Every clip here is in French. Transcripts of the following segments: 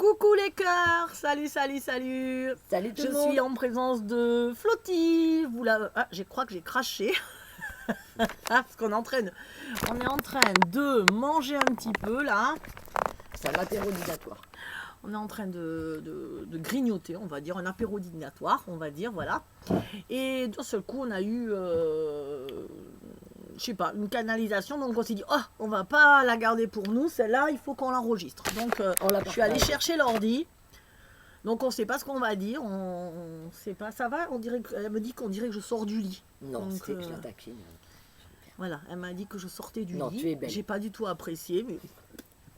Coucou les cœurs, salut, salut, salut. Salut tout Je le monde. suis en présence de Flotti. Je crois que j'ai craché. Parce qu'on est en train de manger un petit peu là. C'est un apéro dînatoire. On est en train de grignoter, on va dire, un apéro dînatoire, on va dire, voilà. Et d'un seul coup, on a eu, je sais pas, une canalisation. Donc on s'est dit, oh, on va pas la garder pour nous, celle-là, il faut qu'on l'enregistre. Donc je suis allée chercher l'ordi. Donc on sait pas ce qu'on va dire, on sait pas, ça va, elle me dit qu'on dirait que je sors du lit. Non, Donc, c'était que je la taquine. Voilà, elle m'a dit que je sortais du Non, lit. tu es belle. J'ai pas du tout apprécié, mais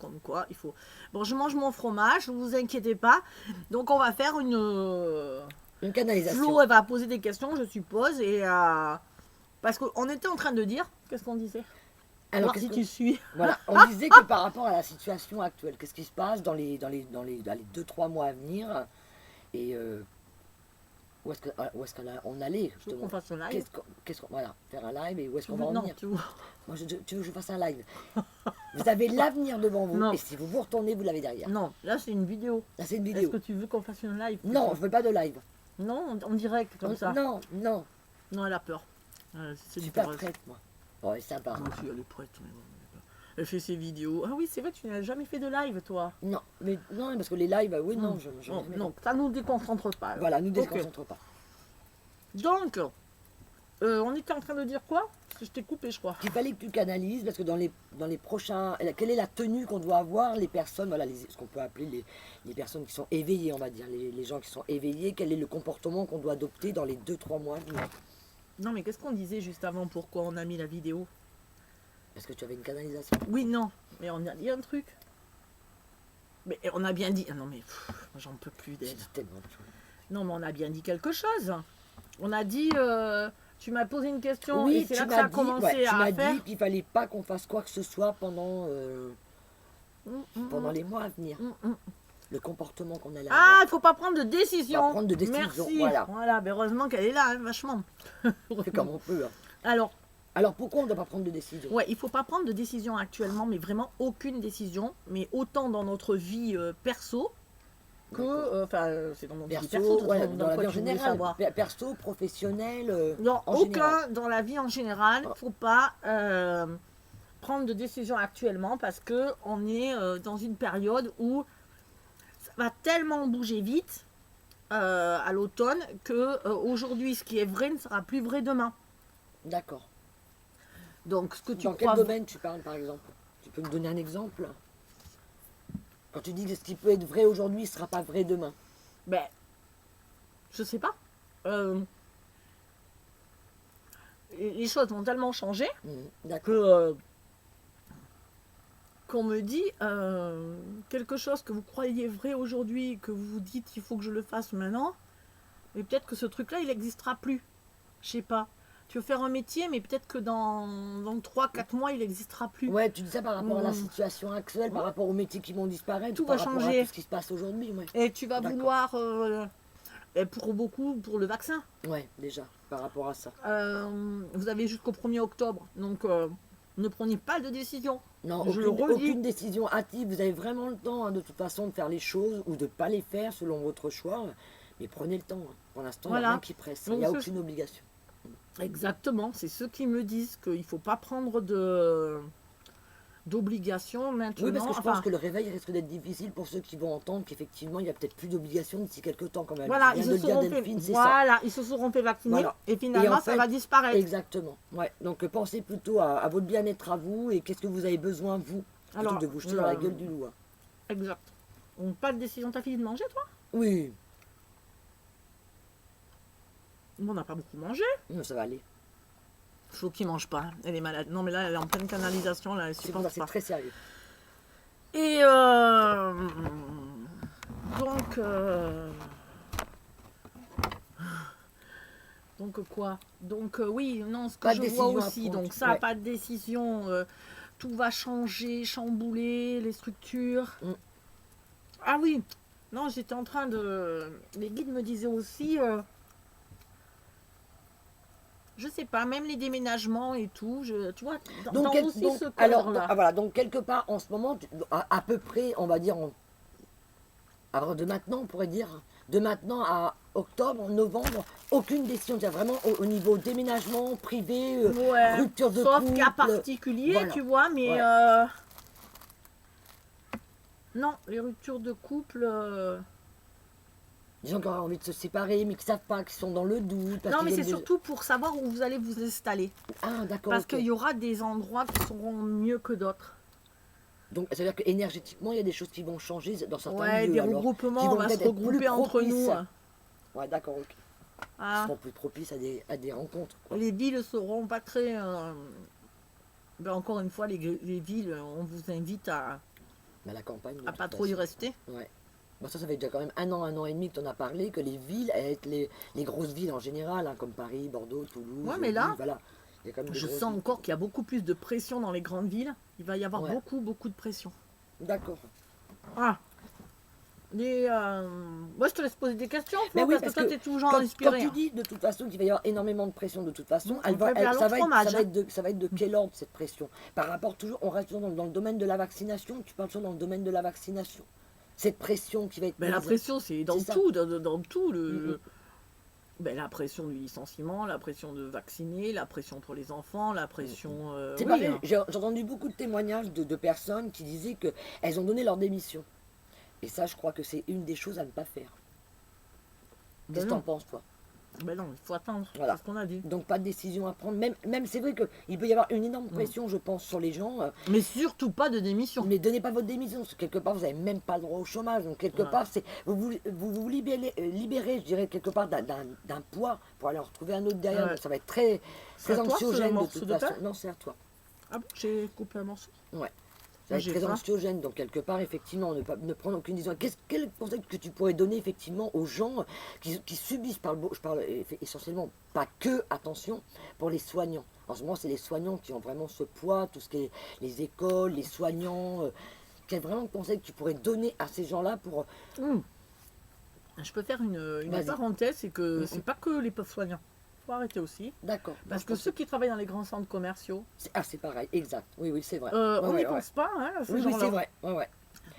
comme quoi, il faut. Bon, je mange mon fromage, ne vous inquiétez pas. Donc on va faire Une canalisation. Flo, elle va poser des questions, je suppose, et parce qu'on était en train de dire, qu'est-ce qu'on disait? Alors, Voir si tu suis. Voilà, on disait que par rapport à la situation actuelle, qu'est-ce qui se passe dans les 2-3 mois à venir et où est-ce qu'on allait Je veux qu'on justement. fasse un live. Voilà, faire un live et où est-ce Tu qu'on veux- va en non, venir. tu veux- Moi, tu veux que je fasse un live. Vous avez l'avenir devant vous Non. et si vous vous retournez, vous l'avez derrière. Non, là c'est une vidéo. Là, c'est une Est-ce vidéo. que tu veux qu'on fasse un live? Non, je veux pas de live. Non, en direct, comme ça. Non, non. Non, elle a peur. C'est Je du suis pas peur. prête, moi. Oh, c'est sympa. Moi aussi, elle est prête. Mais bon, elle fait ses vidéos. Ah oui, c'est vrai, tu n'as jamais fait de live, toi. Non, mais non, parce que les lives, oui, non, je Non, non, ça nous déconcentre pas. alors. Voilà, nous Ok. déconcentre pas. Donc, on était en train de dire quoi? Parce que je t'ai coupé, je crois. Il fallait que tu canalises, parce que dans les prochains... Quelle est la tenue qu'on doit avoir, les personnes, voilà, ce qu'on peut appeler les personnes qui sont éveillées, on va dire, les gens qui sont éveillés, quel est le comportement qu'on doit adopter dans les 2-3 mois à venir. Non, mais qu'est-ce qu'on disait juste avant? Pourquoi on a mis la vidéo? Parce que tu avais une canalisation. Oui, non, mais on a dit un truc. Mais on a bien dit... Ah non, mais j'en peux plus J'ai d'elle. dit tellement de choses. Non, mais on a bien dit quelque chose. On a dit... tu m'as posé une question Oui, et c'est tu là que ça m'as a dit, commencé ouais, tu à m'as faire... dit qu'il fallait pas qu'on fasse quoi que ce soit pendant Pendant les mois à venir. Le comportement qu'on allait Ah, avoir. il faut pas prendre de décision. Pas prendre de décision, Merci. voilà. Mais heureusement qu'elle est là, hein, vachement. On fait comme on peut. Hein. Alors, pourquoi on ne doit pas prendre de décision? ouais, il faut pas prendre de décision actuellement, mais vraiment aucune décision. Mais autant dans notre vie perso que... c'est dans notre vie perso, de Perso, toute ouais, façon, dans la quoi vie en tu voulais général. savoir. Perso, professionnel, Non, en général. dans la vie en général, il ne faut pas prendre de décision actuellement parce que on est dans une période où ça va tellement bouger vite à l'automne que aujourd'hui, ce qui est vrai ne sera plus vrai demain. D'accord. Donc, ce que tu Dans quel crois... domaine tu parles, par exemple? Tu peux me donner un exemple? Quand tu dis que ce qui peut être vrai aujourd'hui ne sera pas vrai demain. Ben, je sais pas. Les choses vont tellement changer D'accord. qu'on me dit quelque chose que vous croyez vrai aujourd'hui, que vous vous dites il faut que je le fasse maintenant, mais peut-être que ce truc-là, il n'existera plus. Je sais pas. Tu veux faire un métier, mais peut-être que dans 3-4 mois, il n'existera plus. Ouais, tu dis ça par rapport à la situation actuelle, par rapport aux métiers qui vont disparaître, Tout par va rapport changer. à tout ce qui se passe aujourd'hui. Ouais. Et tu vas D'accord. vouloir, et pour beaucoup, pour le vaccin. Ouais, déjà, par rapport à ça. Vous avez jusqu'au 1er octobre, donc ne prenez pas de décision. Non, Je le redis. aucune décision hâtive. Vous avez vraiment le temps, hein, de toute façon, de faire les choses ou de ne pas les faire selon votre choix. Mais prenez le temps. Hein. Pour l'instant, il n'y a Voilà. rien qui presse. Il Donc, n'y a ce- aucune obligation. Exactement, c'est ceux qui me disent qu'il ne faut pas prendre d'obligation maintenant. Oui, parce que je pense Enfin, que le réveil risque d'être difficile pour ceux qui vont entendre qu'effectivement, il n'y a peut-être plus d'obligation d'ici quelques temps. Comme elle voilà, vient ils de se le dire, seront Delphine, fait, c'est ça. voilà, ils se seront fait vacciner Voilà. et finalement Et en ça fait, va disparaître. Exactement. Ouais. Donc pensez plutôt à votre bien-être à vous et qu'est-ce que vous avez besoin, vous, plutôt Alors, que de vous jeter dans la gueule du loup. Hein. Exact. Donc, pas de décision. T'as fini de manger, toi? Oui, Bon, on n'a pas beaucoup mangé. ça va aller. Flo qui mange pas, elle est malade. Non, mais là, elle est en pleine canalisation, là, elle C'est pour ça, supporte c'est pas. très sérieux. Et donc, donc quoi? Donc oui, non, ce que Pas de je vois décision à aussi, prendre, donc ça, ouais. pas de décision, tout va changer, chambouler, les structures. Mm. Ah oui, non, j'étais en train de... Les guides me disaient aussi, je sais pas, même les déménagements et tout, tu vois, dans aussi ce alors, cadre-là. voilà, donc quelque part en ce moment, à peu près, on va dire, Alors de maintenant, on pourrait dire, de maintenant à octobre, novembre, aucune décision. C'est vraiment au niveau déménagement, privé, Ouais, rupture de sauf couple. cas particulier, voilà. tu vois, mais Ouais. non, les ruptures de couple. Des gens qui auraient envie de se séparer, mais qui ne savent pas, qui sont dans le doute. Parce Non, qu'ils mais c'est viennent de- surtout pour savoir où vous allez vous installer. Ah, d'accord. Parce ok. qu'il y aura des endroits qui seront mieux que d'autres. Donc, ça veut dire qu'énergétiquement, il y a des choses qui vont changer dans certains Ouais, lieux. des alors, regroupements, qui on vont va se peut-être être plus regrouper entre propices. nous. Ouais, d'accord, ok. Ah, Ils seront plus propices à des rencontres. Quoi. les villes seront pas très. Ben, encore une fois, les villes, on vous invite à Mais à la campagne. de pas toute trop y façon. rester. Ouais. Bon, ça fait déjà quand même un an et demi que tu en as parlé, que les villes, avec les grosses villes en général, hein, comme Paris, Bordeaux, Toulouse. Ouais, mais là, Lille, voilà. Il y a quand même des Je grosses sens villes. encore qu'il y a beaucoup plus de pression dans les grandes villes. Il va y avoir Ouais. beaucoup de pression. D'accord. Ah. Moi, je te laisse poser des questions, Flo, Mais oui, parce que toi, parce tu es toujours Quand inspiré. tu dis de toute façon qu'il va y avoir énormément de pression de toute façon, On fait vers ça, va fromage, ça va être de quel ordre cette pression? Par rapport toujours, on reste toujours dans le domaine de la vaccination, tu parles toujours dans le domaine de la vaccination. Cette pression qui va être Ben, la mise- pression, c'est dans C'est ça. tout, dans tout. Mhm. Ben, la pression du licenciement, la pression de vacciner, la pression pour les enfants, la pression... C'est oui, pareil, hein. j'ai entendu beaucoup de témoignages de personnes qui disaient qu'elles ont donné leur démission. Et ça, je crois que c'est une des choses à ne pas faire. Ben Qu'est-ce que t'en non. penses, toi? Ben non, il faut attendre. Voilà. C'est ce qu'on a dit. Donc, pas de décision à prendre. Même c'est vrai qu'il peut y avoir une énorme pression, je pense, sur les gens. Mais surtout pas de démission. Mais donnez pas votre démission, parce que quelque part, vous n'avez même pas le droit au chômage. Donc, quelque Ouais. part, vous libérez, je dirais, quelque part d'un poids pour aller en retrouver un autre derrière. Ouais. Donc, ça va être très, C'est très à toi, ce anxiogène de morceau toute de façon. pain Non, c'est à toi. Ah bon, j'ai coupé un morceau. Ouais. Ça va être J'ai très faim. anxiogène. Donc, quelque part, effectivement, ne prendre aucune décision. Quel conseil que tu pourrais donner, effectivement, aux gens qui subissent, je parle essentiellement, pas que, attention, pour les soignants. En ce moment, c'est les soignants qui ont vraiment ce poids, tout ce qui est les écoles, les soignants. Quel vraiment conseil que tu pourrais donner à ces gens-là pour... Je peux faire une Vas-y. parenthèse, c'est que Mhm. c'est pas que les pauvres soignants. Faut arrêter aussi. D'accord. Parce Non, que je ceux qui travaillent dans les grands centres commerciaux, c'est pareil, exact. Oui, c'est vrai. on Ouais, n'y ouais, pense pas, hein, à ces Oui, gens-là. c'est vrai. Ouais.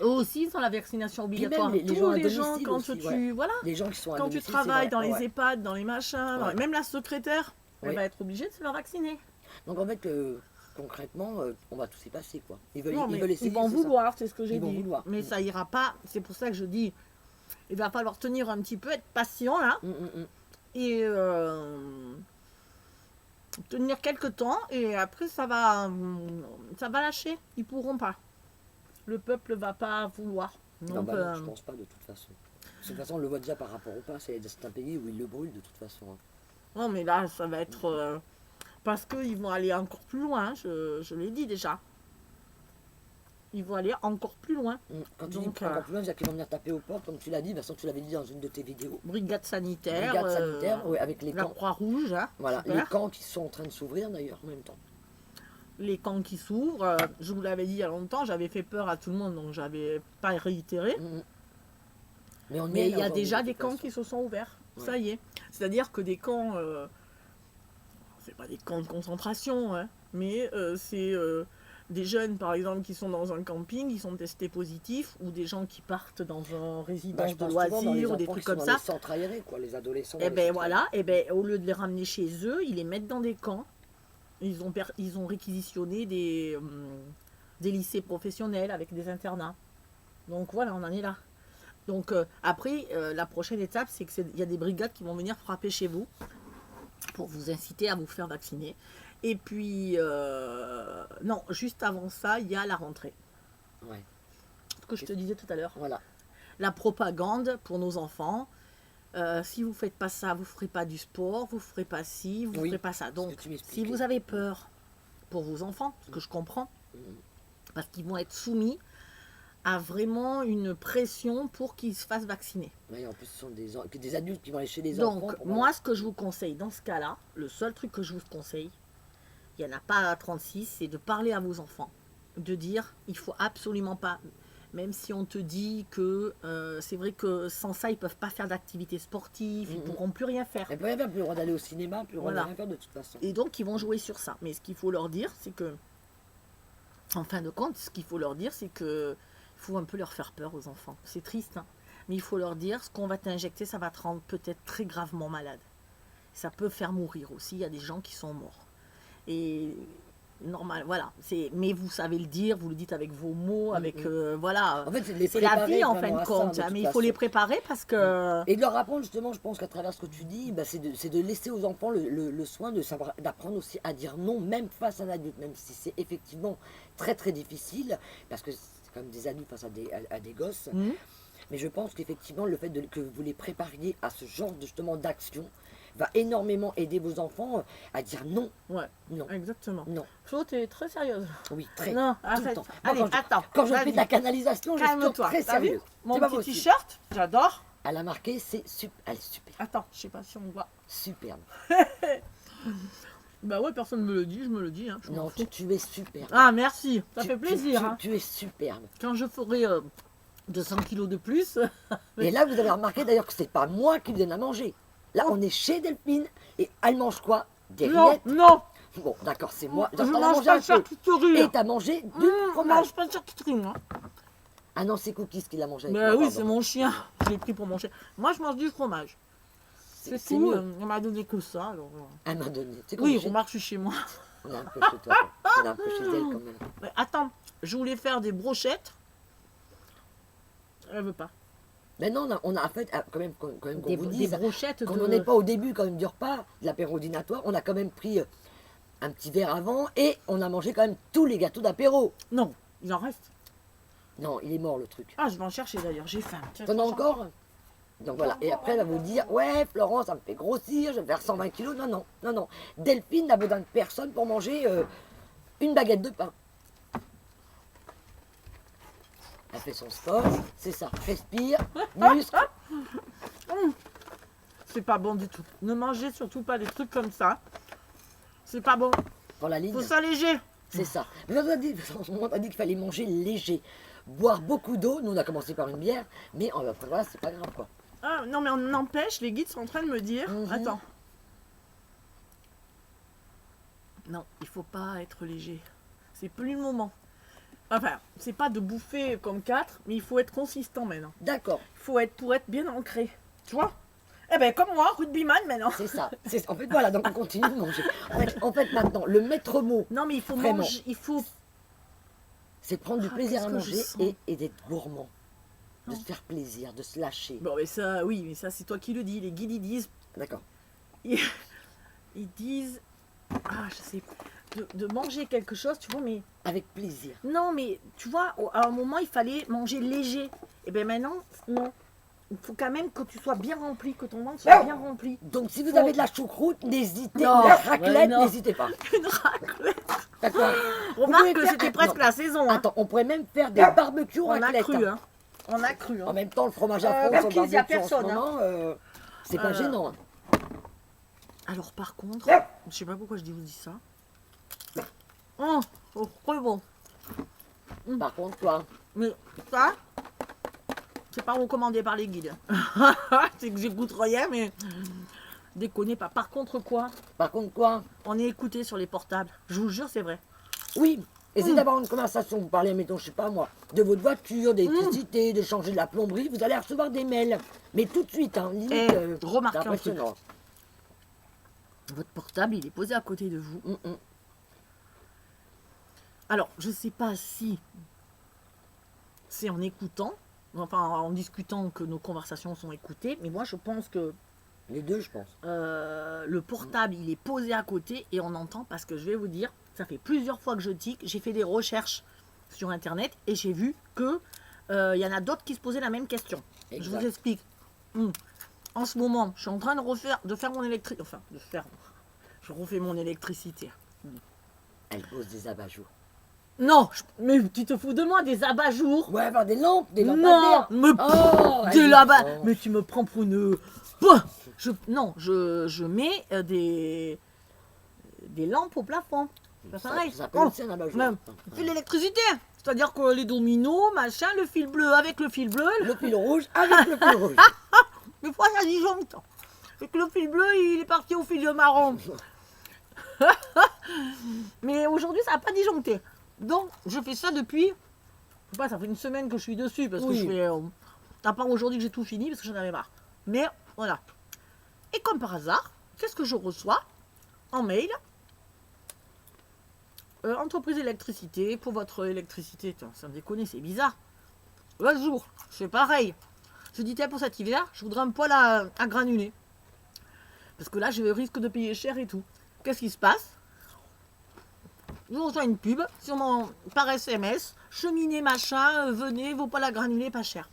Eux aussi, ils ont la vaccination Puis même obligatoire. les Tous gens à les gens, domicile quand aussi, tu, ouais. voilà, Les gens qui sont à quand tu domicile, c'est travailles vrai, dans les ouais. EHPAD, dans les machins, Ouais. même la secrétaire, elle Oui. va être obligée de se faire vacciner. Donc en fait, concrètement, on va tous y passer, quoi. Ils veulent, Non, ils mais veulent essayer, ils vont c'est ça. vouloir, c'est ce que j'ai Ils vont dit. vouloir. Mais ça ira pas. C'est pour ça que je dis, il va falloir tenir un petit peu, être patient là, et tenir quelques temps, et après ça va lâcher. Ils pourront pas. Le peuple va pas vouloir. Non, Donc, bah non, je pense pas de toute façon. De toute façon, on le voit déjà par rapport au pass. Il y a certains pays où ils le brûlent de toute façon. Hein. non, mais là, ça va être parce qu'ils vont aller encore plus loin. Hein, je l'ai dit déjà. Ils vont aller encore plus loin. Quand tu Donc, dis encore plus loin, c'est qu'ils vont venir taper aux portes, comme tu l'as dit, de toute façon, tu l'avais dit dans une de tes vidéos. Brigade sanitaire. Brigade sanitaire, ouais, avec les La camps. Croix-Rouge. Hein, Voilà, super. les camps qui sont en train de s'ouvrir d'ailleurs en même temps. Les camps qui s'ouvrent. Je vous l'avais dit il y a longtemps, j'avais fait peur à tout le monde, donc j'avais pas réitéré. Mais on Mais est il y là a aujourd'hui, déjà de des toute camps façon. qui se sont ouverts. Ouais. Ça y est. C'est-à-dire que des camps, c'est pas des camps de concentration, hein, mais c'est des jeunes, par exemple, qui sont dans un camping, ils sont testés positifs, ou des gens qui partent dans un Bah, résidence je de pense souvent dans les loisirs, ou des enfants trucs qui sont comme dans ça. les centres aérés, quoi, les adolescents. Et dans les ben centres voilà, et ben au lieu de les ramener chez eux, ils les mettent dans des camps. Ils ont réquisitionné des lycées professionnels avec des internats. Donc voilà, on en est là. Donc après, la prochaine étape, c'est qu'il y a des brigades qui vont venir frapper chez vous pour vous inciter à vous faire vacciner. Et puis, non, juste avant ça, il y a la rentrée. Ouais, Ce que je te disais tout à l'heure. voilà. La propagande pour nos enfants. Si vous ne faites pas ça, vous ne ferez pas du sport, vous ne ferez pas ci, vous ne Oui, ferez pas ça. ce que Donc, tu si m'expliquais. vous avez peur pour vos enfants, ce que je comprends, parce qu'ils vont être soumis à vraiment une pression pour qu'ils se fassent vacciner. Ouais, en plus, ce sont des adultes qui vont aller chez les Donc, enfants. pour moi, ce que je vous conseille dans ce cas-là, le seul truc que je vous conseille, il n'y en a pas à 36, c'est de parler à vos enfants. De dire, il faut absolument pas, même si on te dit que c'est vrai que sans ça, ils ne peuvent pas faire d'activité sportive, ils ne pourront plus rien faire. Elle peut rien faire, plus le droit d'aller au cinéma, plus le droit de Voilà. rien faire de toute façon. Et donc, ils vont jouer sur ça. Mais ce qu'il faut leur dire, c'est que, en fin de compte, ce qu'il faut leur dire, c'est que il faut un peu leur faire peur aux enfants. C'est triste, hein. Mais il faut leur dire, ce qu'on va t'injecter, ça va te rendre peut-être très gravement malade. Ça peut faire mourir aussi. Il y a des gens qui sont morts. Et normal, voilà. Mais vous savez le dire, vous le dites avec vos mots, avec voilà. En fait, c'est de les C'est la préparer vie en fin vraiment de à ça, compte. de hein, toute mais il faut les façon. préparer parce que. Et de leur apprendre justement, je pense qu'à travers ce que tu dis, bah, c'est de laisser aux enfants le soin de savoir, d'apprendre aussi à dire non, même face à un adulte, même si c'est effectivement très très difficile, parce que c'est comme des adultes face à des gosses. Mhm. Mais je pense qu'effectivement, le fait que vous les prépariez à ce genre justement d'action va énormément aider vos enfants à dire non, Ouais, non, exactement. non. Flo, t'es très sérieuse. Oui, très. Non, tout le arrête. temps. Moi, Allez, quand je- attends. Quand je fais vas-y. de la canalisation, je suis Calme-toi. très T'as vu sérieuse. mon C'est pas petit possible. t-shirt, j'adore. Elle a marqué, c'est super. Elle est super. Attends, je sais pas si on voit. Superbe. Bah ouais, personne me le dit, je me le dis. Hein, je m'en Non, fous. tu es superbe. Ah, merci, ça Tu- fait plaisir. tu- hein. tu es superbe. Quand je ferai 200 kilos de plus, Et là, vous avez remarqué d'ailleurs que c'est pas moi qui lui donne à manger. Là, on est chez Delphine et elle mange quoi? Des non, rillettes. non, Bon, d'accord, c'est moi. je Genre, t'en as mange mangé pas un de peu. charcuterie. Et t'as mangé du Je fromage. mange pas de charcuterie, moi. Ah non, c'est Cookies qui l'a mangé avec Bah moi, oui, pardon. c'est mon chien. Je l'ai pris pour manger. Moi, je mange du fromage. C'est C'est tout. mieux. On m'a donné que ça. Alors, Elle m'a donné. Tu sais oui, comment remarque, je suis chez moi. on est un peu chez toi. On est un peu chez elle quand même. Mais attends, je voulais faire des brochettes. Elle veut pas. Mais non, on a fait, quand même qu'on Des, vous des dise, brochettes quand de... on n'est pas au début quand même du repas, de l'apéro dînatoire, on a quand même pris un petit verre avant et on a mangé quand même tous les gâteaux d'apéro. Non, il en reste. Non, il est mort le truc. Ah, je vais en chercher d'ailleurs, j'ai faim. Tiens, T'en as franchement. encore? Donc voilà, et après elle va vous dire, ouais Florence, ça me fait grossir, je vais faire 120 kilos. Non, non, non, non. Delphine n'a besoin de personne pour manger une baguette de pain. Elle fait son sport, c'est ça, respire, muscle. C'est pas bon du tout. Ne mangez surtout pas des trucs comme ça. C'est pas bon. Pour la ligne, Faut s'alléger. c'est ça. Mais on a dit, on a dit qu'il fallait manger léger, boire beaucoup d'eau. Nous on a commencé par une bière, mais après voilà, c'est pas grave quoi. Ah, non, mais on n'empêche, les guides sont en train de me dire... Mhm. Attends. Non, il faut pas être léger. C'est plus le moment. Enfin, c'est pas de bouffer comme 4, mais il faut être consistant maintenant. D'accord, Il faut être pour être bien ancré. Tu vois? Eh ben, comme moi, rugbyman maintenant. c'est ça. En fait voilà, donc on continue de manger. En fait maintenant, le maître mot, Non, mais il faut Vraiment. manger. Il faut. c'est prendre du Ah, plaisir à qu'est-ce que je manger sens. et d'être gourmand. De Non. se faire plaisir, de se lâcher. Bon, mais ça, oui, mais ça, c'est toi qui le dis. Les guides, ils disent. D'accord. Ils disent. Ah, je sais. De manger quelque chose, tu vois, mais. Avec plaisir. Non, mais tu vois, à un moment, il fallait manger léger. Et bien maintenant, non. Il faut quand même que tu sois bien rempli, que ton ventre soit bien rempli. Donc si vous Faut- avez de la choucroute, n'hésitez, Non, ou la ouais, raclette, non. n'hésitez pas. Une raclette. D'accord. Remarque pouvez que faire- c'était ah, presque non. la saison. Hein. Attends, on pourrait même faire des barbecues On a raclette. cru, hein. On a cru, hein. En même temps, le fromage à fond même sur qu'il le y a barbecue en ce personne, hein. moment, c'est pas gênant. hein. Alors par contre, je sais pas pourquoi je vous dis ça. Oh, très bon. Par contre, quoi, Mais ça, c'est pas recommandé par les guides. C'est que j'écoute rien, mais déconnez pas. Par contre quoi, par contre, quoi, on est écouté sur les portables. Je vous jure, c'est vrai. oui. Essayez d'avoir une conversation, vous parlez, mettons, je sais pas moi, de votre voiture, d'électricité, de changer de la plomberie, vous allez recevoir des mails. Mais tout de suite, hein, limite, Eh, remarquez c'est un truc. impressionnant. Votre portable, il est posé à côté de vous. Alors, je sais pas si c'est en écoutant, enfin en discutant que nos conversations sont écoutées, mais moi je pense que Les deux, je pense. le portable il est posé à côté et on entend parce que je vais vous dire, ça fait plusieurs fois que je tic, j'ai fait des recherches sur internet et j'ai vu que il y en a d'autres qui se posaient la même question. Je Exact. vous explique. En ce moment, je suis en train de faire mon électricité, je refais mon électricité. Elle pose des abat-jours. Non, mais tu te fous de moi, des abat-jours. Ouais, avoir des lampes, des Non, lampadaires. mais Oh, des elle- là-bas. oh. Mais tu me prends pour une. Pouah non, je mets des lampes au plafond. C'est Ça, pareil. ça s'appelle Oh, aussi un abat-jour. même. C'est l'électricité. C'est-à-dire que les dominos, machin, le fil bleu avec le fil bleu, Le fil rouge avec le fil rouge. des fois ça disjoncte. Et que le fil bleu, il est parti au fil marron. Mais aujourd'hui, ça n'a pas disjoncté. Donc, je fais ça depuis. Je sais pas, ça fait une semaine que je suis dessus parce que Oui. je fais. À part aujourd'hui que j'ai tout fini parce que j'en avais marre. Mais voilà. Et comme par hasard, qu'est-ce que je reçois en mail? Entreprise électricité, pour votre électricité. Attends, sans déconner, c'est bizarre. Le jour, c'est pareil. Je dis, tiens, pour cet hiver, je voudrais un poêle à granulés. Parce que là, je risque de payer cher et tout. Qu'est-ce qui se passe? Je reçois une pub par SMS. Cheminée, machin, venez, vos poêles à granulés pas cher.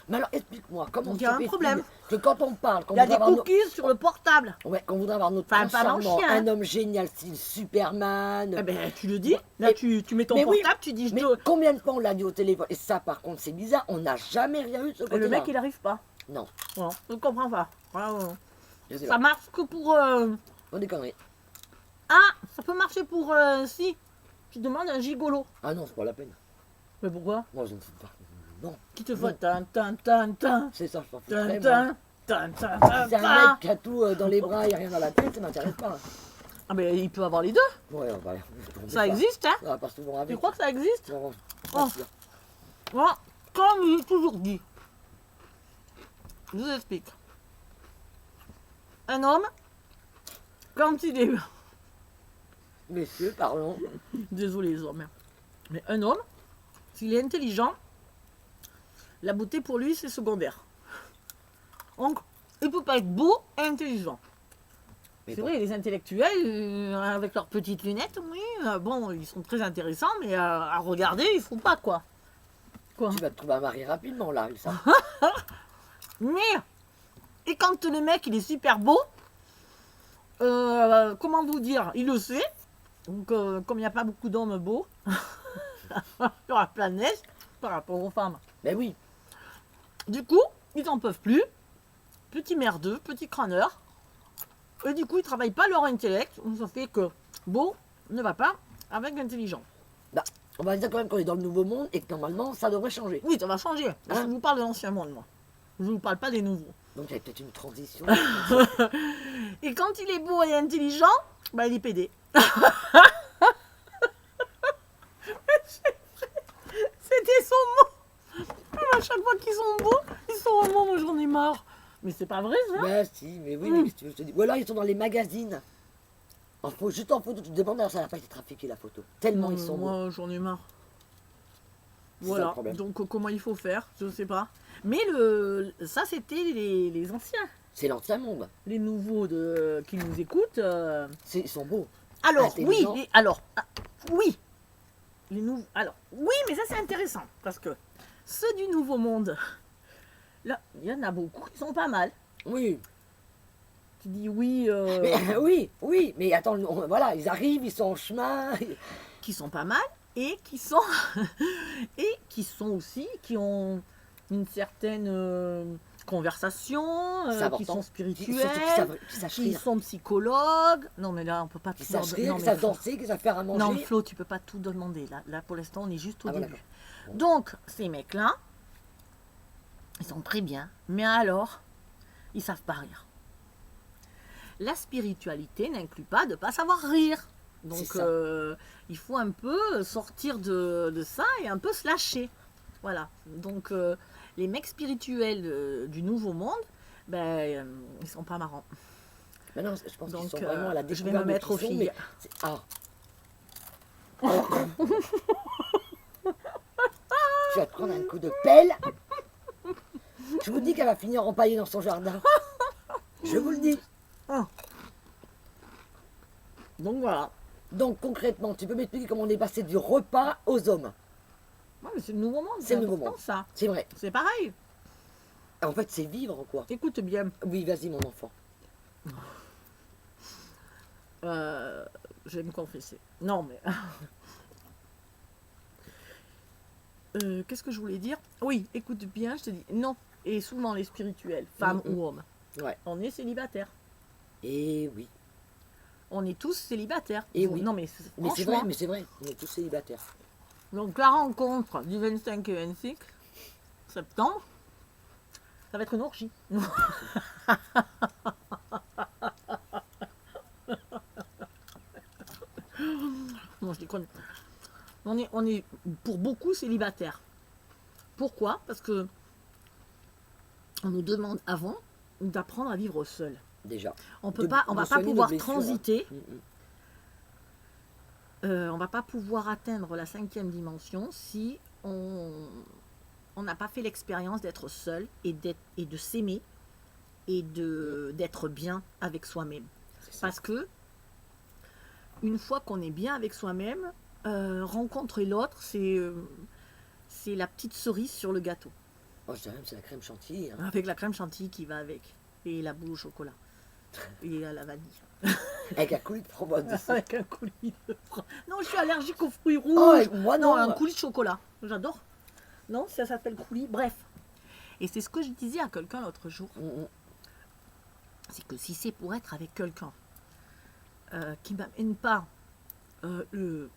Mais alors, explique-moi, comment Donc, il y a un problème. Que quand on parle, quand Il y a on des voudrait avoir cookies sur le portable. ouais, quand on voudrait avoir notre Enfin, prince pas charmant, mon chien, hein. un homme génial style Superman. Eh ben, tu le dis. Là, Mais- tu mets ton mais oui, portable, tu dis, je Mais te... combien de fois on l'a dit au téléphone? Et ça, par contre, c'est bizarre, on n'a jamais rien eu de ce Et côté-là. le mec, il arrive pas. Non, Non, je ne comprends pas. je sais Ça pas. marche que pour... On des conneries. Ah, ça peut marcher pour... si, tu demandes un gigolo. Ah non, c'est pas la peine. Mais pourquoi? Moi, je ne fais pas. Non, Qui te Non. fait tan tan tan tan c'est ça, je m'en fous. tan Très tan tan tan tan C'est un tan. mec qui a tout dans les bras et rien dans la tête, ça m'intéresse pas. Ah mais il peut avoir les deux. Ouais, voilà. Ça existe, hein? On va pas souvent avec. Tu crois que ça existe? Non, Oh. pas sûr. Moi, comme j'ai toujours dit, je vous explique. Un homme, quand il est... Messieurs, parlons. Désolé les hommes. Mais un homme, s'il est intelligent, la beauté pour lui c'est secondaire. Donc, il peut pas être beau et intelligent. Mais C'est bon. vrai, les intellectuels, avec leurs petites lunettes, oui, bon, ils sont très intéressants, mais à regarder, il faut pas quoi. Quoi. Tu vas te trouver un mari rapidement, là, ça. Mais, et quand le mec il est super beau, comment vous dire, il le sait. Donc, comme il n'y a pas beaucoup d'hommes beaux sur la planète par rapport aux femmes, Mais oui, du coup, ils n'en peuvent plus. Petit merdeux, petit crâneur. Et du coup, ils ne travaillent pas leur intellect. Donc, ça fait que beau ne va pas avec l'intelligent. bah, on va dire quand même qu'on est dans le nouveau monde et que normalement, ça devrait changer. Oui, ça va changer. Je Hein? vous parle de l'ancien monde, moi. Je ne vous parle pas des nouveaux. Donc il y a peut-être une transition. Et quand il est beau et intelligent, bah, il est pédé. C'était son mot. À chaque fois qu'ils sont beaux, ils sont vraiment, moi j'en ai marre. Mais c'est pas vrai ça. Bah si, mais oui, mais qu'est-ce que tu veux que je te dis? Ou alors ils sont dans les magazines. Juste en photo, tu te demandes, alors ça n'a pas été trafiqué la photo. Tellement ils sont beaux. Moi j'en ai marre. C'est ça, Voilà, le problème. donc comment il faut faire, je ne sais pas. Mais ça c'était les anciens. C'est l'ancien monde. Les nouveaux qui nous écoutent. Ils sont beaux. Alors, oui, Intelligents. oui. Les nouveaux. Alors, oui, mais ça c'est intéressant. Parce que ceux du Nouveau Monde, là, il y en a beaucoup qui sont pas mal. Oui. Tu dis oui, Mais, oui, mais attends, voilà, ils arrivent, ils sont en chemin. qui sont pas mal et qui sont et qui sont aussi qui ont une certaine conversation, C'est qui important. sont Surtout spirituels, qui savent qui rire. sont psychologues. Non mais là on peut pas Qui tout leur savent donner. rire, Non, qui mais savent Flo- danser, qui savent faire à manger. non Flo, tu peux pas tout demander. Là pour l'instant on est juste au Ah, voilà, début. d'accord. Donc ces mecs là, ils sont très bien, mais alors ils savent pas rire. La spiritualité n'inclut pas de pas savoir rire. Donc C'est ça. il faut un peu sortir de ça et un peu se lâcher. Voilà. Donc les mecs spirituels du Nouveau Monde, ben ils sont pas marrants. Mais non, je pense qu'ils Donc sont vraiment à la je vais découverte me de mettre qui aux ils sont, filles. mais c'est- Ah. Tu vas te prendre un coup de pelle. Je vous dis qu'elle va finir empaillée dans son jardin. Je vous le dis. Donc voilà. Donc concrètement, tu peux m'expliquer comment on est passé du repas aux hommes. Ouais, mais c'est le Nouveau Monde. C'est le Nouveau important, Monde. ça. C'est vrai. C'est pareil. En fait, c'est vivre quoi. Écoute bien. Oui, vas-y mon enfant. Je vais me confesser. Non, mais. Qu'est-ce que je voulais dire? Oui, écoute bien, je te dis. Non. Et souvent, les spirituels, femmes Mhm. ou hommes, Ouais. on est célibataire. Et oui. On est tous célibataires. Et oui. Non, mais Mais c'est franchement, vrai, mais c'est vrai. On est tous célibataires. donc la rencontre du 25 et 26 septembre, ça va être une orgie. Non, je déconne. On est pour beaucoup célibataires. Pourquoi? Parce que on nous demande avant d'apprendre à vivre seul. Déjà. On De- va de pas soigner nos pouvoir blessures, hein. transiter, Mm, on va pas pouvoir atteindre la 5e dimension si on n'a pas fait l'expérience d'être seul et de s'aimer et d'être bien avec soi-même. c'est ça. Parce que une fois qu'on est bien avec soi-même, rencontrer l'autre, c'est la petite cerise sur le gâteau. Oh, je dirais même c'est la crème chantilly. Hein. Avec la crème chantilly qui va avec. Et la boule au chocolat. Et à la vanille. Avec un coulis de framboise dessus. Avec un coulis de Non, je suis allergique aux fruits rouges. Oh, et moi non. un coulis de chocolat. J'adore. Non, ça s'appelle coulis. Bref. Et c'est ce que je disais à quelqu'un l'autre jour. Mm, C'est que si c'est pour être avec quelqu'un qui m'amène pas le...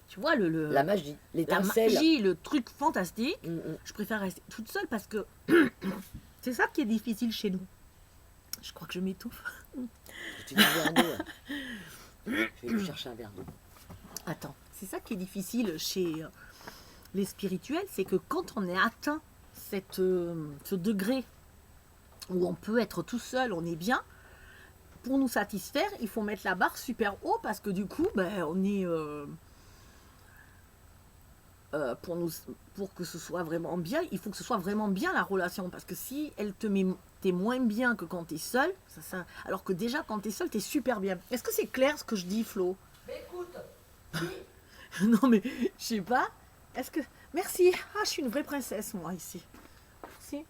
Tu vois, La magie, la l'étincelle. magie, le truc fantastique, Mm, mm. je préfère rester toute seule parce que c'est ça qui est difficile chez nous. Je crois que je m'étouffe. Tu dis un verre d'eau. Hein. Je vais lui chercher un verre d'eau. Attends, c'est ça qui est difficile chez les spirituels, c'est que quand on est atteint ce degré où on peut être tout seul, on est bien, pour nous satisfaire, il faut mettre la barre super haut parce que du coup, ben, on est... pour que ce soit vraiment bien, il faut que ce soit vraiment bien la relation. Parce que si elle te met, t'es moins bien que quand t'es seul, alors que déjà quand t'es seul, t'es super bien. Est-ce que c'est clair ce que je dis, Flo? Écoute, Non mais, je sais pas. Est-ce que... Merci. Ah, je suis une vraie princesse, moi, ici. Merci.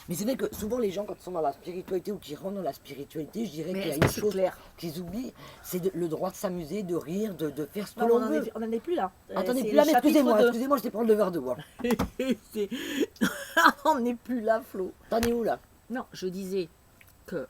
mais c'est vrai que souvent les gens, quand ils sont dans la spiritualité ou qui rentrent dans la spiritualité, je dirais Mais qu'il y a est-ce que une c'est chose clair? qu'ils oublient, c'est le droit de s'amuser, de rire, de faire ce que Non, l'on on veut. n'en est plus là. Attendez, C'est plus là, le mais chapitre excusez-moi, 2. excusez-moi, je t'ai prendre le verre d'eau. Hein. C'est- on n'est plus là, Flo. T'en es où là? Non, je disais que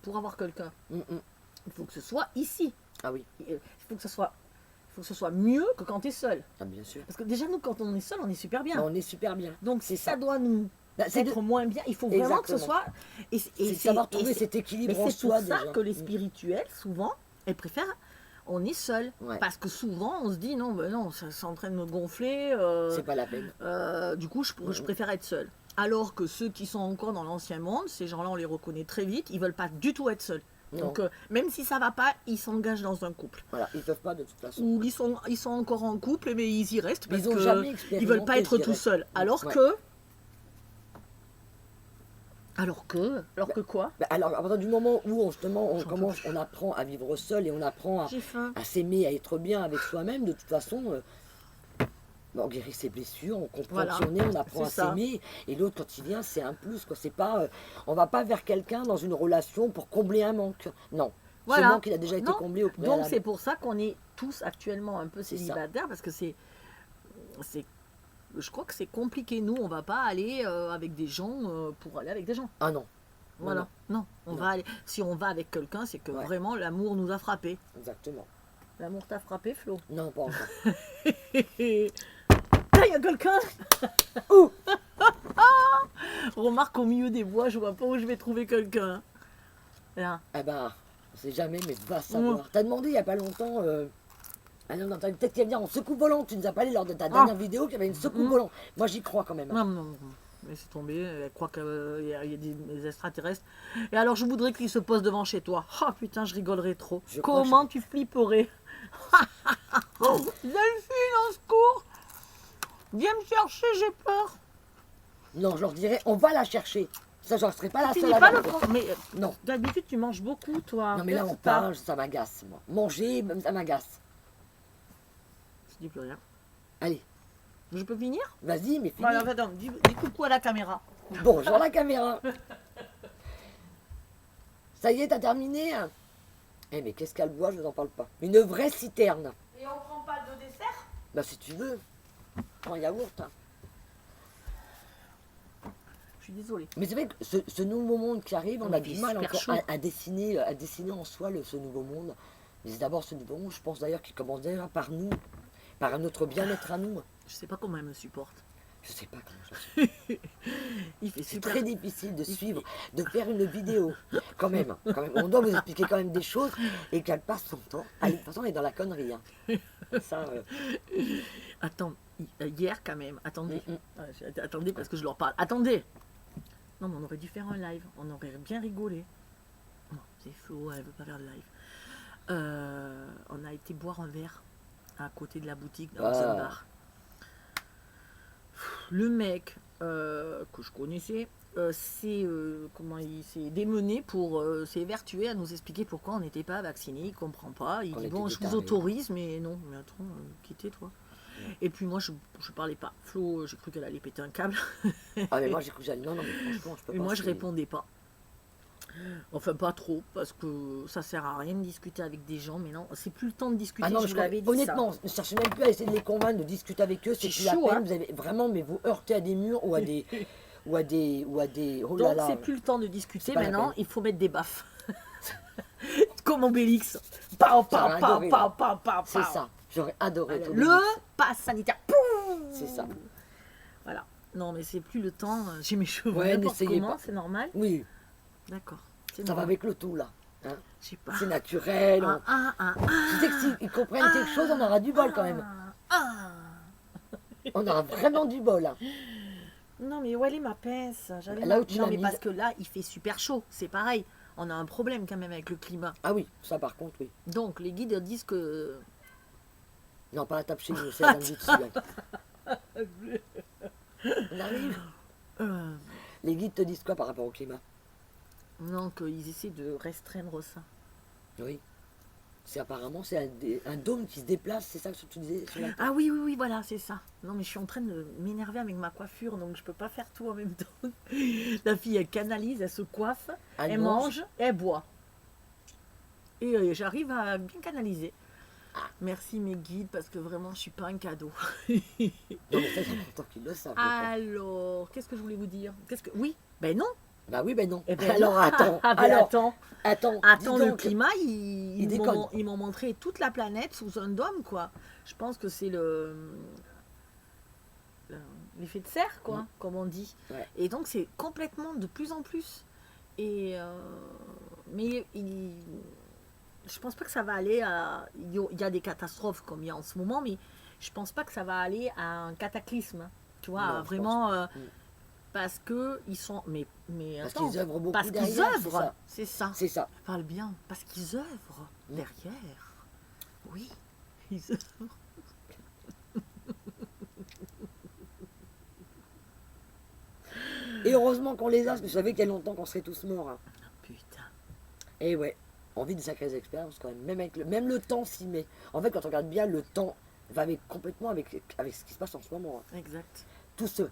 pour avoir quelqu'un, Mm, mm. il faut que ce soit ici. Ah oui, Il faut que ce soit mieux que quand tu es seul. ah, bien sûr. Parce que déjà, nous, quand on est seul, on est super bien. Bah, on est super bien. Donc, c'est si ça ça. doit nous Bah, c'est être moins bien, il faut vraiment que ce Exactement. soit... Et c'est de savoir trouver cet mais équilibre en c'est pour soi ça déjà. que les Mm. spirituels, souvent, elles préfèrent... On est seul. Ouais. Parce que souvent, on se dit, non, ben non, ça c'est en train de me gonfler. C'est pas la peine. Du coup, je préfère être seul. Alors que ceux qui sont encore dans l'ancien monde, ces gens-là, on les reconnaît très vite, ils veulent pas du tout être seuls. Non. Donc, même si ça va pas, ils s'engagent dans un couple. Voilà, ils peuvent pas de toute façon. Ou ils sont encore en couple, mais ils y restent parce Ils ont jamais qu'ils expérimenté. veulent pas être je tout dirais. seuls. Alors Ouais. que... Alors que quoi? Bah, alors, à partir du moment où justement on J'en peux commence, on apprend à vivre seul et on apprend J'ai faim. à s'aimer, à être bien avec soi-même, de toute façon, bah, on guérit ses blessures, on comprend Voilà, qui on est, on apprend à c'est ça. s'aimer. Et l'autre, quand il vient, c'est un plus. Quoi. C'est pas, on va pas vers quelqu'un dans une relation pour combler un manque. Non. Voilà. Ce manque, il a déjà été Non. comblé au Donc préalable. c'est pour ça qu'on est tous actuellement un peu C'est ça. célibataires parce que je crois que c'est compliqué. Nous, on va pas aller avec des gens pour aller avec des gens. Ah non, Voilà. Non, on Non. va aller. Si on va avec quelqu'un, c'est que Ouais. vraiment l'amour nous a frappé. exactement. L'amour t'a frappé, Flo. Non, pas encore. Ah, il y a quelqu'un. Ouh. Remarque au milieu des bois, je vois pas où je vais trouver quelqu'un. Là. Eh ben, on sait jamais, mais va savoir. T'as demandé il y a pas longtemps. Ah non, t'as peut-être qu'elle vient en secoupe volante. Tu nous as parlé lors de ta dernière vidéo qu'il y avait une secoupe volante. Moi, j'y crois quand même. Non, non, non. Mais c'est tombé, elle croit qu'il y a des extraterrestres. Et alors, je voudrais qu'ils se posent devant chez toi. Oh putain, je rigolerais trop. Je crois que Comment tu flipperais? Delphine, au secours! Viens me chercher, j'ai peur. Non, je leur dirais, on va la chercher. Ça, je ne serai pas la Tu seule n'es à pas la le voir. pro- Mais Non. d'habitude, tu manges beaucoup, toi. Non, mais là, on Qu'est-ce que t'as? parle, ça m'agace, moi. Manger, même ça m'agace. Je dis plus rien. Allez, Je peux finir? vas-y, mais finis. Voilà, attends, dis coucou à la caméra. Bonjour la caméra. Ça y est, t'as terminé hein. Eh, mais qu'est-ce qu'elle boit, je vous en parle pas. Une vraie citerne. Et on prend pas de dessert? Bah, si tu veux. En yaourt. Hein. Je suis désolée. Mais c'est vrai que ce nouveau monde qui arrive, on Mais a il du est mal super encore chaud. à dessiner en soi ce nouveau monde. Mais c'est d'abord ce nouveau monde, je pense d'ailleurs, qui commence déjà par nous, par notre bien-être à nous. Je sais pas comment elle me supporte. Je sais pas comment je suis. Il fait C'est super. très difficile de suivre, de faire une vidéo. Quand même, quand même. On doit vous expliquer quand même des choses et qu'elle passe son temps. Allez, de toute façon, on est dans la connerie. Hein. Ça, Attends, hier quand même. Attendez. Mm, mm. Attendez parce que je leur parle. Attendez. Non, mais on aurait dû faire un live. On aurait bien rigolé. Non, c'est faux, elle veut pas faire de live. On a été boire un verre à côté de la boutique dans un bar. Le mec que je connaissais comment il s'est démené pour s'évertuer à nous expliquer pourquoi on n'était pas vacciné. Il comprend pas. Il Qu'on dit était bon, des je vous tarés. autorise, mais non. Mais attends, quittez toi. Et puis moi, je parlais pas. Flo, j'ai cru qu'elle allait péter un câble. Ah, mais moi, j'ai cru que j'allais. Non, non, mais franchement, je peux Et pas. moi, je c'est- répondais pas. Enfin, pas trop, parce que ça sert à rien de discuter avec des gens. Mais non, c'est plus le temps de discuter. Ah non, je mais vous l'avais dit. honnêtement, ne cherchez même plus à essayer de les convaincre, de discuter avec eux, c'est C'est plus la chaud, peine. hein. Vous avez vraiment, mais vous heurtez à des murs ou à des. Oh là Donc, là. c'est plus le temps de discuter. C'est pas la Maintenant, peine. il faut mettre des baffes. Comme Obélix. Pau, pau, J'aurais pau, adoré, pau, là. pau, pau, C'est pau. ça. J'aurais adoré. Voilà, être le Obélix. pass sanitaire. Poum. C'est ça. Voilà. Non, mais c'est plus le temps. J'ai mes cheveux Ouais, n'importe n'essayez comment, pas. c'est normal. Oui, D'accord. C'est ça va normal. avec le tout là. Hein. Je sais pas. C'est naturel. Tu sais que s'ils comprennent quelque chose, on aura du bol quand même. On aura vraiment du bol. Hein. Non, mais où elle est ma pince? Là où tu Non, l'as mais mise. parce que là, il fait super chaud. C'est pareil. On a un problème quand même avec le climat. Ah oui, ça par contre, oui. Donc, les guides disent que. Non, pas la table chez nous, c'est la dessus. Hein. On arrive. euh, Les guides te disent quoi par rapport au climat? non, qu'ils essaient de restreindre ça. Oui. C'est apparemment c'est un dôme qui se déplace, c'est ça que tu disais sur la table. Ah oui, oui, oui, voilà, c'est ça. Non, mais je suis en train de m'énerver avec ma coiffure, donc je peux pas faire tout en même temps. La fille, elle canalise, elle se coiffe, elle mange, elle boit. Et j'arrive à bien canaliser. Merci mes guides, parce que vraiment, je suis pas un cadeau. Non, mais ça, c'est important qu'ils le savent. je crois. Alors, qu'est-ce que je voulais vous dire? Oui, ben non. Bah oui, ben non. Eh ben Alors non. attends. Ah ben alors, attends. attends. Attends, dis le donc. climat, Il ils déconne. ils m'ont montré toute la planète sous un dôme, quoi. Je pense que c'est l'effet de serre, quoi, comme on dit. Ouais. Et donc, c'est complètement de plus en plus. Et mais je pense pas que ça va aller à. Il y a des catastrophes comme il y a en ce moment, mais je pense pas que ça va aller à un cataclysme. Tu vois, Non, à je vraiment. pense Parce que ils sont. Mais Parce attends, qu'ils œuvrent beaucoup parce qu'ils derrière, c'est œuvrent, ça. c'est ça. C'est ça. Parle bien, parce qu'ils œuvrent derrière. Oui, ils œuvrent. Et heureusement qu'on les a, parce que je savais qu'il y a longtemps qu'on serait tous morts. Hein. Putain. Et ouais, on vit de sacrées expériences quand même. Même le temps s'y met. En fait, quand on regarde bien, le temps va complètement avec ce qui se passe en ce moment. Hein. Exact. Tout ce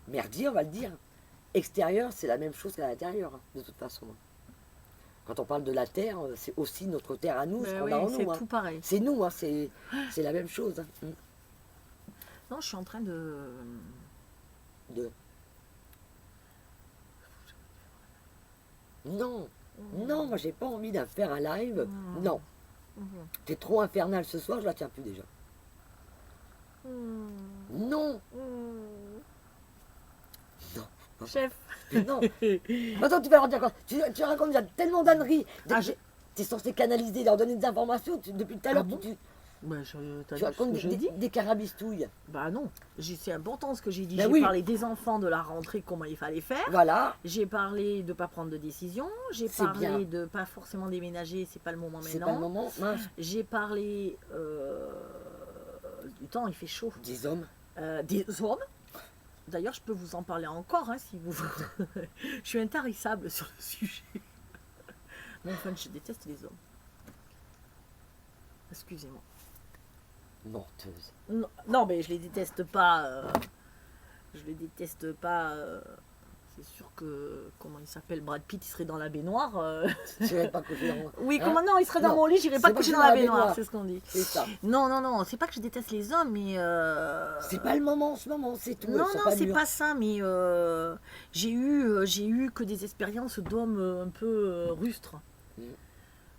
merdier, on va le dire, extérieur, c'est la même chose qu'à l'intérieur, hein, de toute façon. Quand on parle de la terre, c'est aussi notre terre à nous, ce Ben qu'on oui, a en c'est nous. Hein. tout pareil. C'est nous, hein, c'est la même chose. Hein. Non, je suis en train de. De... Non, non, moi j'ai pas envie d'en faire un live. Mm. Non, Mhm. t'es trop infernal ce soir, je la tiens plus déjà. Mm. Non, Mm. non, Chef. non. Attends, tu vas leur dire quoi? Tu racontes déjà tellement d'âneries. Ah, T'es censé canaliser, leur donner des informations. Depuis tout à l'heure, bon tu Ben, t'as tu dit ce racontes que je dis? des carabistouilles. Bah non, c'est important ce que j'ai dit. Ben J'ai oui. parlé des enfants, de la rentrée, comment il fallait faire. Voilà, J'ai parlé de pas prendre de décision. J'ai C'est parlé bien. de pas forcément déménager, c'est pas le moment c'est maintenant. pas le moment. Mince, J'ai parlé du temps, il fait chaud. des hommes. Des hommes. D'ailleurs, je peux vous en parler encore hein, si vous. Je suis intarissable sur le sujet. Mais enfin, je déteste les hommes. Excusez-moi. Menteuse. Non, non, mais je les déteste pas. Je les déteste pas. C'est sûr que comment il s'appelle, Brad Pitt, il serait dans la baignoire. Tu n'irais pas coucher dans Oui, Hein comment non, il serait dans Non, mon lit, j'irais pas c'est pas coucher que dans la baignoire, c'est ce qu'on dit. C'est ça. Non, non, non, c'est pas que je déteste les hommes, mais. C'est pas le moment en ce moment, c'est tout. Non, elles sont non, c'est mûres. pas ça, mais j'ai eu que des expériences d'hommes un peu rustres. Mm.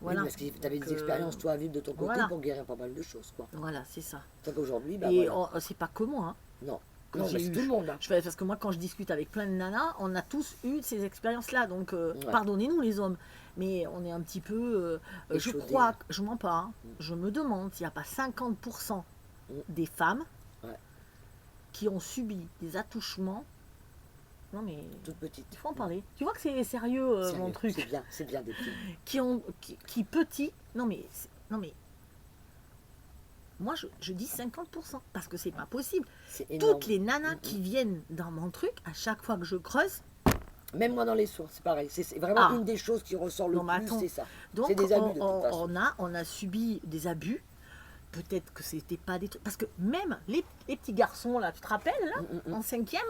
Voilà. Oui, parce que tu avais des Donc, expériences, toi, à vivre de ton côté voilà. pour guérir pas mal de choses. Quoi. Voilà, c'est ça. Sauf qu'aujourd'hui, bah, Et voilà. c'est pas que moi. Hein, Non, que non j'ai mais c'est eu. tout le monde. Hein. Parce que moi, quand je discute avec plein de nanas, on a tous eu ces expériences-là. Donc, Ouais. pardonnez-nous les hommes. Mais on est un petit peu. Je Échaudés. crois, je mens pas, hein, je me demande s'il n'y a pas 50% Mm. des femmes qui ont subi des attouchements. Non mais Toute petite. il faut en parler. Tu vois que c'est sérieux, mon truc. C'est bien des petits. Qui petits. Non mais moi je dis 50% parce que c'est pas possible. C'est énorme. Toutes les nanas qui viennent dans mon truc, à chaque fois que je creuse, Même moi dans les sources, c'est pareil. C'est vraiment Ah. une des choses qui ressort le Non, mais plus, attends. c'est ça. donc C'est des abus de toute façon. on a subi des abus. Peut-être que c'était pas des trucs. Parce que même les petits garçons là, tu te rappelles là, en 5e là,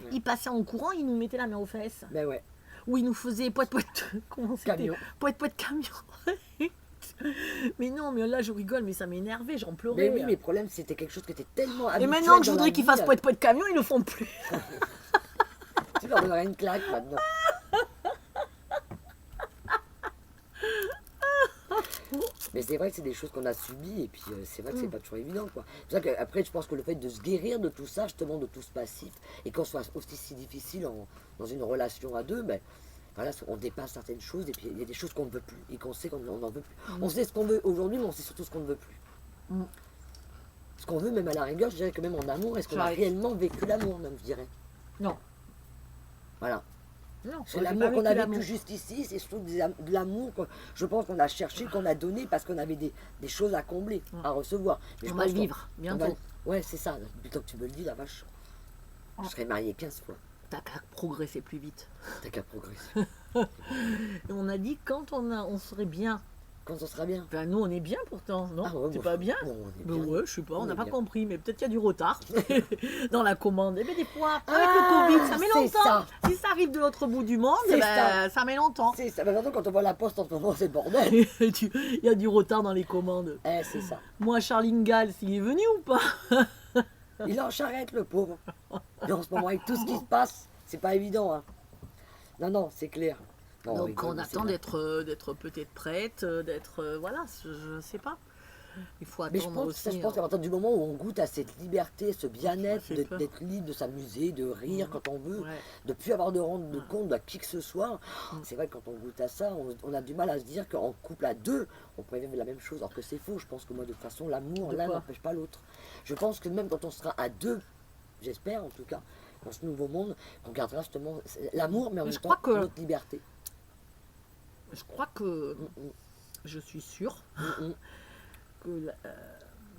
Ouais. ils passaient en courant, ils nous mettaient la main aux fesses. Ben ouais, Ou ils nous faisaient poète comment c'était camion. Poète camion. Mais non, mais là je rigole, mais ça m'énervait, j'en pleurais. Mais oui, mais le problème, c'était quelque chose qui était tellement Et habituel maintenant que je dans la voudrais qu'ils vie, fassent poète camion, ils le font plus. Tu leur donnerais une claque maintenant. Mais c'est vrai que c'est des choses qu'on a subies et puis c'est vrai que c'est pas toujours évident quoi. C'est pour ça qu'après je pense que le fait de se guérir de tout ça, justement de tout ce passif, et qu'on soit aussi si difficile dans une relation à deux, ben voilà, on dépasse certaines choses et puis il y a des choses qu'on ne veut plus et qu'on sait qu'on n'en veut plus. On sait ce qu'on veut aujourd'hui, mais on sait surtout ce qu'on ne veut plus. Mm. Ce qu'on veut, même à la rigueur, je dirais que même en amour, est-ce qu'on a J'arrête. réellement vécu l'amour, même, je dirais. Non. Voilà. Non, C'est j'ai l'amour pas qu'on a l'amour. vécu juste ici, c'est surtout de l'amour que je pense qu'on a cherché, qu'on a donné parce qu'on avait des choses à combler, à recevoir. Mais je On va pense le vivre on bientôt. va- Ouais, c'est ça. Depuis le temps que tu me le dis, la vache. Je serais mariée 15 fois. T'as qu'à progresser plus vite. T'as qu'à progresser. Et on a dit quand on serait bien. Quand on sera bien. Ben nous on est bien pourtant, non? Ah ouais, C'est bon, pas bien? bon, on est Ben bien. ouais, je sais pas, on On n'a est pas bien. compris, mais peut-être qu'il y a du retard dans la commande. Et bien des fois, avec Ah, le Covid, ça met c'est longtemps. ça. Si ça arrive de l'autre bout du monde, C'est ben, ça met longtemps. C'est ça. Mais maintenant, quand on voit la poste en ce moment, c'est le bordel. Il y a du retard dans les commandes. Eh, c'est ça. Moi, Charline Gall, s'il est venu ou pas? Il est en charrette, le pauvre. Et en ce moment, avec tout ce qui se passe, c'est pas évident. Hein. Non, c'est clair. Non, Donc rigole, on mais c'est attend vrai. d'être peut-être prête, d'être voilà, je sais pas. Il faut Mais je attendre pense, ça, aussi. je pense qu'à partir du moment où on goûte à cette liberté, ce bien-être, Ça fait peur. d'être libre, de s'amuser, de rire quand on veut, Ouais. de plus avoir de rendre de compte à qui que ce soit, c'est vrai que quand on goûte à ça, on a du mal à se dire qu'en couple à deux, on pourrait vivre la même chose, alors que c'est faux. Je pense que moi, de toute façon, l'amour, De l'un quoi n'empêche pas l'autre. Je pense que même quand on sera à deux, j'espère en tout cas, dans ce nouveau monde, on gardera justement l'amour, mais en Mais même je temps crois que- notre liberté. Je crois que Mm, je suis sûre mm. que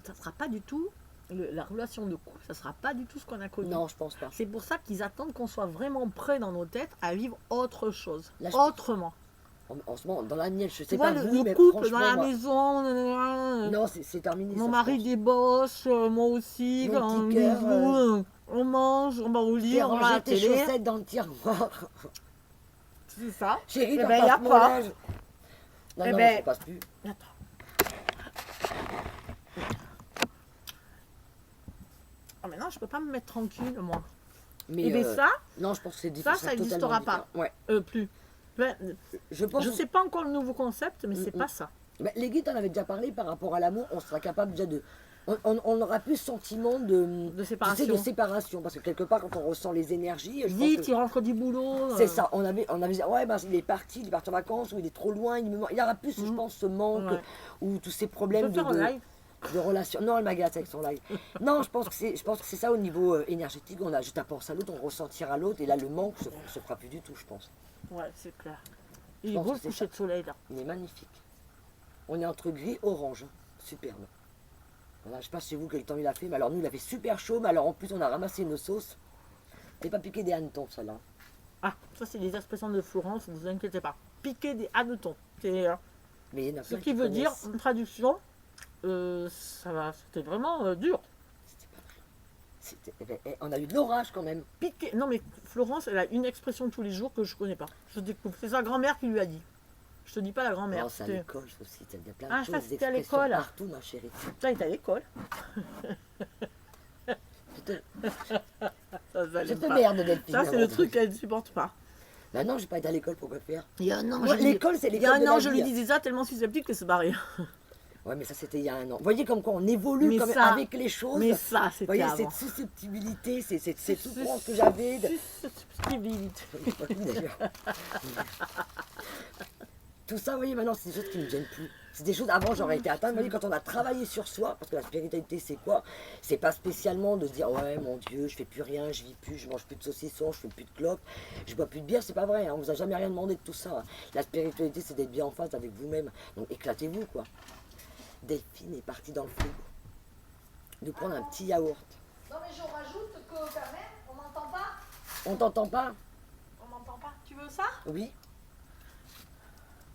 ça sera pas du tout la relation de couple, ça sera pas du tout ce qu'on a connu. Non, je pense pas. C'est pour ça qu'ils attendent qu'on soit vraiment prêt dans nos têtes à vivre autre chose, Là, je- autrement. En ce moment, dans la mienne, je sais Tu vois, pas le, vous, le mais couple dans franchement, la moi- maison, nanana, Non, c'est terminé. ça, mon je mari pense. débosse, moi aussi, Mon quand on petit cœur, bisous, on mange, on va au lit, T'es on va à la rangé tes télé. chaussettes dans le tiroir. C'est ça. Chérie, Eh t'en ben, y a passes mon pas. linge. Non, Eh non, ben- je passe plus. Attends. Ah mais non, je peux pas me mettre tranquille, moi. Mais Et bien euh, ça, non, je pense que c'est ça difficile. n'existera pas. Ouais, Plus. Ben, je pense. je sais pas encore le nouveau concept, mais c'est Mm, pas ça. Mais les guides, on avait déjà parlé par rapport à l'amour. On sera capable déjà de. On aura plus ce sentiment de. De Tu sais, séparation. de séparation. Parce que quelque part, quand on ressent les énergies, je pense Vite, que- il rentre du boulot. c'est ça, on avait dit, ouais, ben, il est parti en vacances, ou il est trop loin, il y aura plus, je pense, ce manque, Ouais. ou tous ces On peut problèmes faire un live. de relation. Non, elle m'agace avec son live. Non, je pense que c'est ça au niveau énergétique. On a juste à penser à l'autre, on ressentira l'autre, et là, le manque se fera plus du tout, je pense. Ouais, c'est clair. Il est pense beau que le c'est coucher de soleil là. Il est magnifique. On est entre gris orange, superbe. Voilà, je sais pas chez vous quel temps il a fait, mais alors nous, il a fait super chaud, mais alors en plus, on a ramassé nos sauces. T'es pas piqué des hannetons, ça là. Ah, ça c'est des expressions de Florence, ne vous inquiétez pas. Piquer des hannetons. C'est Mais il y en a ce plein qui veut dire, connaissent. en traduction, c'était vraiment dur. On a eu de l'orage quand même. Piquer. Non mais Florence, elle a une expression tous les jours que je connais pas. Je découvre. C'est sa grand-mère qui lui a dit. Je te dis pas la grand-mère. Non, c'est à C'était- l'école aussi, il y a plein Ah, de ça, choses, c'était à d'expressions l'école. partout, ma chérie. Ça, il est à l'école. Je te, Ça, je j'aime te pas. merde, Delphine. Ça, c'est le truc qu'elle ne supporte pas. Bah non, j'ai pas été à l'école, pourquoi faire Il y a un an, Moi, je lui- l'école, c'est il y a l'école de un an, la je vie. lui disais ça tellement susceptible que c'est barré. Ouais, mais ça, c'était il y a un an. Vous voyez comme quoi on évolue Mais quand même ça- avec les choses. Mais ça, Vous c'était voyez, avant. cette susceptibilité, cette souffrance que j'avais. Susceptibilité. D'ailleurs. tout ça, vous voyez, maintenant, c'est des choses qui ne me gênent plus. C'est des choses, avant, j'aurais été atteinte. Vous voyez, quand on a travaillé sur soi, parce que la spiritualité, c'est quoi? C'est pas spécialement de se dire, ouais, mon Dieu, je fais plus rien, je vis plus, je mange plus de saucisson, je fais plus de clopes, je bois plus de bière, c'est pas vrai. Hein, on vous a jamais rien demandé de tout ça. Hein. La spiritualité, c'est d'être bien en face avec vous-même. Donc, éclatez-vous, quoi. Delphine est partie dans le frigo. De prendre un petit yaourt. Non, mais je rajoute que quand même, on m'entend pas. On t'entend pas? On m'entend pas. Tu veux ça? Oui.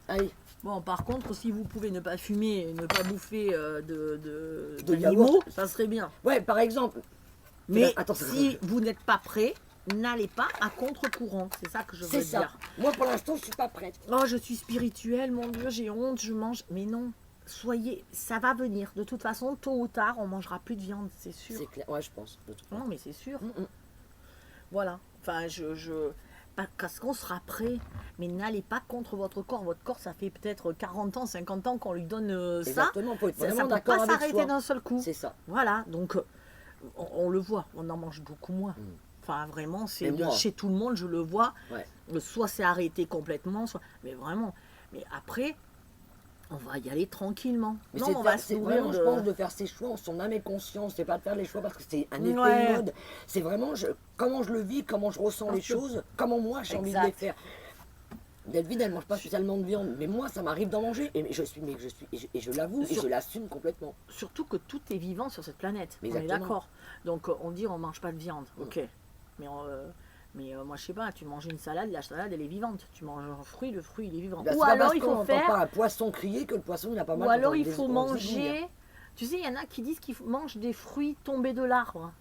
Allez. Bon, par contre, si vous pouvez ne pas fumer et ne pas bouffer De de yaourt. limo, ça serait bien. Ouais, par exemple. Mais Attends, si vous n'êtes pas prêt, n'allez pas à contre-courant. C'est ça que je veux c'est ça. dire. Moi, pour l'instant, je suis pas prête. Oh, je suis spirituelle, mon Dieu, j'ai honte, je mange. Mais non, soyez, ça va venir. De toute façon, tôt ou tard, on mangera plus de viande, c'est sûr. C'est clair. Ouais, je pense. De toute façon. Non, mais c'est sûr. Mm. Voilà. Enfin, parce qu'on sera prêt, mais n'allez pas contre votre corps. Votre corps, ça fait peut-être 40 ans, 50 ans qu'on lui donne ça. Exactement, faut être Ça vraiment ne peut d'accord pas avec s'arrêter soi. d'un seul coup. C'est ça. Voilà, donc on le voit, on en mange beaucoup moins. Enfin, vraiment, c'est Mais moi. chez tout le monde, je le vois. Ouais. Soit c'est arrêté complètement, soit. Mais vraiment. Mais après, on va y aller tranquillement. Mais Non, c'est on de va faire- se c'est nourrir vraiment, je pense, de faire ses choix en son âme et conscience. C'est pas de faire les choix parce que c'est un effet Ouais. mode. C'est vraiment comment je le vis, comment je ressens les choses, comment moi j'ai envie de les Exact. faire. Delphine, elle mange pas spécialement de viande, mais moi, ça m'arrive d'en manger. Et je l'avoue et je l'assume complètement. Surtout que tout est vivant sur cette planète. On est Exactement. d'accord. Donc on dit on mange pas de viande. Ok. Mais moi je sais pas, tu manges une salade, la salade elle est vivante. Tu manges un fruit, le fruit il est vivant. Bah, c'est Ou pas alors parce il qu'on faut n'entend faire. pas un poisson crier que le poisson il a pas mal. Ou alors quand on il le faut dés- on le désigne. manger. Tu sais, il y en a qui disent qu'ils mangent des fruits tombés de l'arbre,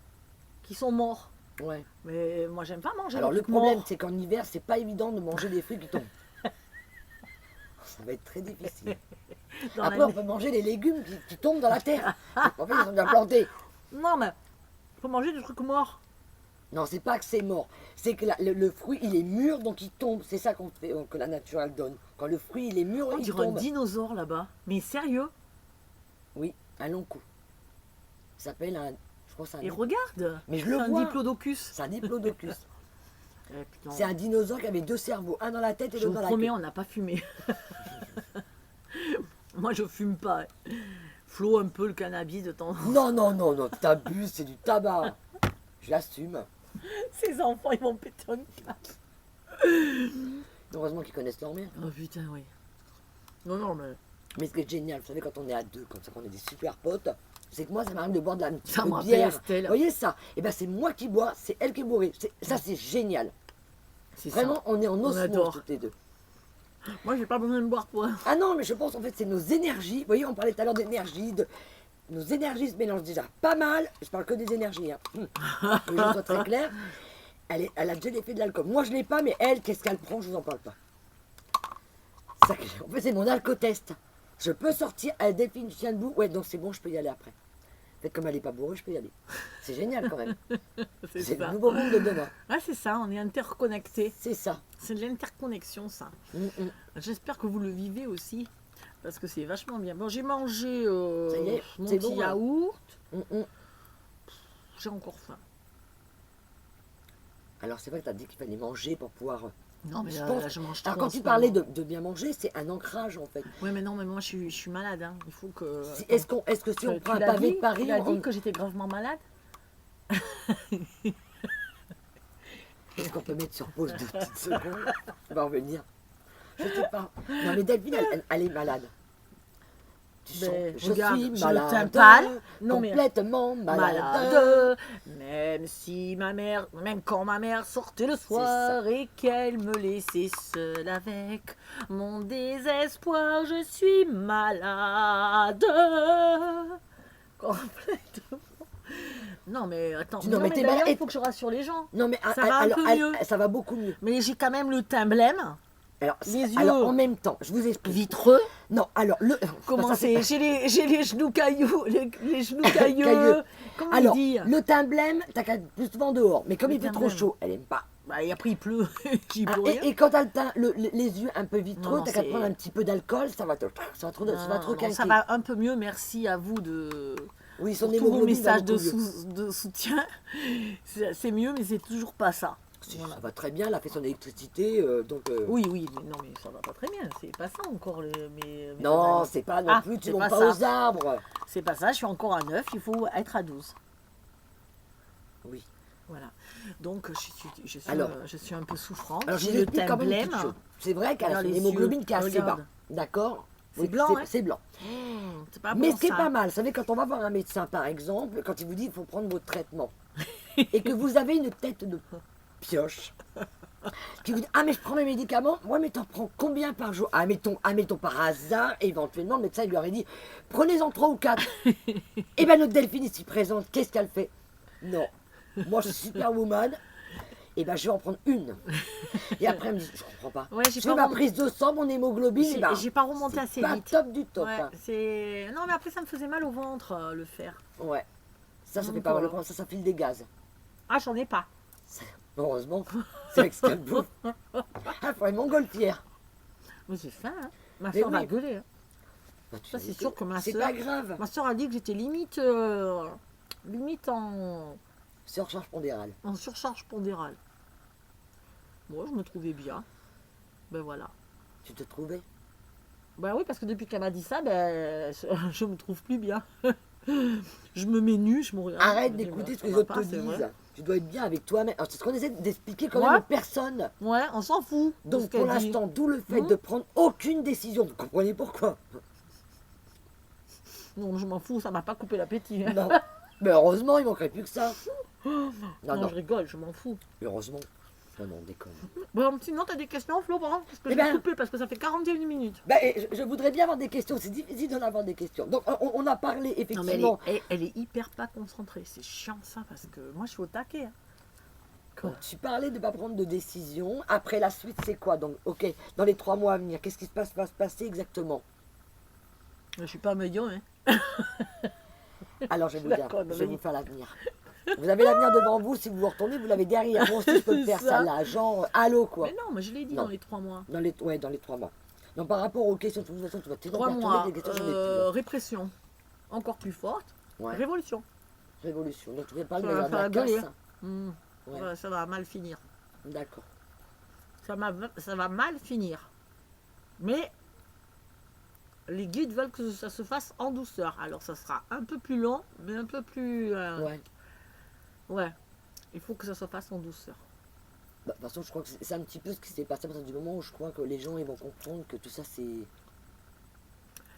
qui sont morts. Ouais. Mais moi j'aime pas manger Alors des le trucs problème, morts. c'est qu'en hiver, c'est pas évident de manger des fruits qui tombent. Ça va être très difficile. Dans Après, la- on peut manger les légumes qui tombent dans la terre. En fait, ils sont déjà plantés. Non mais faut manger des trucs morts. Non, c'est pas que c'est mort. C'est que le fruit, il est mûr, donc il tombe. C'est ça que la nature, elle donne. Quand le fruit, il est mûr, On il dirait un tombe. dinosaure là-bas. Mais sérieux. Oui, un long coup. Ça s'appelle un... Je pense un... Et regarde. Mais je C'est le un vois. diplodocus. C'est un diplodocus. Putain. C'est un dinosaure qui avait deux cerveaux, un dans la tête et Je l'autre vous dans la promets, queue. on n'a pas fumé. Moi, je fume pas. Flo un peu le cannabis de temps en temps. Non, non, non, non, t'abuses, c'est du tabac. Je l'assume. Ces enfants, ils vont péter un câble. Heureusement qu'ils connaissent leur mère. Oh putain, oui. Non, non, mais Mais ce qui est génial, vous savez, quand on est à deux, comme ça, qu'on est des super potes, c'est que moi, ça m'arrive de boire de la un petit Ça peu me de rappelle bière. Estelle. Vous voyez ça? Et ben c'est moi qui bois, c'est elle qui est bourrée. Ça, c'est génial. c'est Vraiment, ça. on est en osmose adore. toutes les deux. Moi, j'ai pas besoin de boire pour. Ah non, mais je pense en fait, c'est nos énergies. Vous voyez, on parlait tout à l'heure d'énergie, nos énergies se mélangent déjà pas mal. Je parle que des énergies. Hein. Que je sois très clair. Elle a déjà l'effet de l'alcool. Moi, je l'ai pas, mais elle, qu'est-ce qu'elle prend? Je vous en parle pas. Ça, en fait, c'est mon alcotest. Je peux sortir, elle définit du chien debout. Ouais, donc c'est bon, je peux y aller après. En fait, comme elle n'est pas bourrée, je peux y aller. C'est génial quand même. C'est C'est le ça. nouveau monde de demain. Ah, c'est ça, on est interconnectés. C'est ça. C'est de l'interconnexion, ça. Mm, mm. J'espère que vous le vivez aussi. Parce que c'est vachement bien. Bon, j'ai mangé Ça y est, mon c'est petit bon, hein. yaourt. Mm, mm. J'ai encore faim. Alors, c'est vrai que tu as dit qu'il fallait manger pour pouvoir. Non, mais Je là, pense- là, je mange Alors, trop quand en tu ce parlais moment. de bien manger, c'est un ancrage en fait. Ouais, mais non, mais moi, je suis malade. Hein. Il faut que. Est-ce que si on Tu prend un l'as pavé dit de Paris, Tu l'as on- dit que j'étais gravement malade. est-ce qu'on peut mettre sur pause 2 petites secondes? On va revenir. Je sais pas. Non, mais Delphine, elle est malade. Tu sens, Ben, je regarde, suis j'ai le malade. teint pâle. Non, mais- complètement malade. Malade. Même si même quand ma mère sortait le soir ça. et qu'elle me laissait seule avec mon désespoir, je suis malade. Complètement. Non mais attends, Non, mais t'es d'ailleurs, malade. il faut que je rassure les gens. Non, mais Ça va un peu mieux. ça va beaucoup mieux. Mais j'ai quand même le teint blême, Alors, Les yeux. alors, en même temps, je vous explique. vitreux. Non, alors, Comment ça, c'est j'ai les genoux caillous, les genoux cailleux. Cailleux. Comment Alors, il dit le teint blême, t'as qu'à être plus souvent dehors. Mais comme Le il fait teint trop blême. chaud, elle aime pas. Bah, et après il pleut, j'y Ah, peux rien. et quand t'as le teint, les yeux un peu vitreux, Non, t'as qu'à c'est- prendre un petit peu d'alcool, ça va te Non, requinquer. ça va un peu mieux, merci à vous Oui, son pour tous vos hémoglobine va messages beaucoup mieux. de soutien. C'est mieux, mais c'est toujours pas ça. Voilà. Ça va très bien, elle a fait son électricité, donc... Oui, oui, mais non, mais ça va pas très bien. C'est pas ça encore. Mes Non, années. c'est pas non Ah, plus, tu c'est montes pas pas ça. aux arbres. C'est pas ça, je suis encore à 9, il faut être à 12. Oui. Voilà. Donc, Alors- je suis un peu souffrante. Alors je J'ai vous le explique teint quand même une blême. petite chose. C'est vrai qu'elle a Regarde son les hémoglobine yeux, qui est assez bas. regarde. D'accord? C'est Oui, blanc, hein? c'est blanc. C'est pas Mais bon, ce qui est ça. pas mal, vous savez, quand on va voir un médecin, par exemple, quand il vous dit qu'il faut prendre votre traitement, et que vous avez une tête de pioche, qui vous dit, ah mais je prends mes médicaments, ouais mais t'en prends combien par jour? Admettons par hasard, éventuellement, le médecin il lui aurait dit, prenez-en 3 ou 4. Et bien notre Delphine ici présente, qu'est-ce qu'elle fait? Non, moi je suis superwoman, et ben je vais en prendre une. Et après elle me dit, je comprends pas. Ouais, Je fais ma prise de sang, mon hémoglobine, et ben, J'ai pas remonté assez pas vite. top du top. Ouais, Hein. non, mais après, ça me faisait mal au ventre, le fer. Ouais. Ça fait Donc, pas mal, voilà. ça file des gaz. Ah, j'en ai pas. Heureusement, c'est avec ce qu'elle bouffe. Ah, faut une montgolfière. Mais c'est faim, hein. Ma Mais soeur va oui. gueuler. Hein. Bah, tu Ça, vas c'est éviter. sûr que ma C'est soeur. pas grave. Ma soeur a dit que j'étais limite en Surcharge pondérale. surcharge pondérale. Moi, je me trouvais bien. Ben voilà. Tu te trouvais? Ben oui, parce que depuis qu'elle m'a dit ça, ben, je me trouve plus bien. Je me mets nue, je me regarde. Arrête je me dis, d'écouter ben, ce que ça les va autres pas, te c'est vrai. disent. Tu dois être bien avec toi-même. Alors, c'est ce qu'on essaie d'expliquer quand Ouais. même aux personnes. Ouais, on s'en fout. de ce Donc, pour qu'elle dit. l'instant, d'où le fait Mhm. de prendre aucune décision. Vous comprenez pourquoi? Non, je m'en fous, ça m'a pas coupé l'appétit. Hein. Non. Mais heureusement, il manquerait plus que ça. Non, Non, non. je rigole, je m'en fous. Heureusement. Non, non, on déconne. Bon, sinon, t'as des questions, Flo, par exemple, parce que Eh je vais ben- couper parce que ça fait 41 minutes. Ben, je voudrais bien avoir des questions. C'est difficile d'en avoir des questions. Donc, on a parlé Non, mais effectivement. elle est hyper pas concentrée. C'est chiant, ça, parce que moi, je suis au taquet. Hein. Quoi? Tu parlais de ne pas prendre de décision. Après, la suite, c'est quoi? Donc, ok, dans les 3 mois à venir, qu'est-ce qui va se passer exactement? Je suis pas médium, hein. Alors, je vais vous dire, D'accord, je vais vas-y. vous faire l'avenir. Vous avez l'avenir devant vous. Si vous vous retournez, vous l'avez derrière. Moi aussi, je peux le C'est faire ça. ça là. Genre, allô, quoi. Mais non, mais je l'ai dit Non. dans les 3 mois. Dans les 3 mois. Donc, par rapport aux questions, de toute façon, tu vas toujours 3 faire tourner mois, des questions sur des pubs. répression encore plus forte, Ouais. révolution. Révolution. Donc, tu viens parler Ça va de la faire gueuler. casse. Hmm. Ouais. Ouais, ça va mal finir. D'accord. Ça va mal finir. Mais les guides veulent que ça se fasse en douceur. Alors ça sera un peu plus long, mais un peu plus... Ouais. Ouais. Il faut que ça se fasse en douceur. Bah, de toute façon, je crois que c'est un petit peu ce qui s'est passé à partir du moment où je crois que les gens ils vont comprendre que tout ça c'est.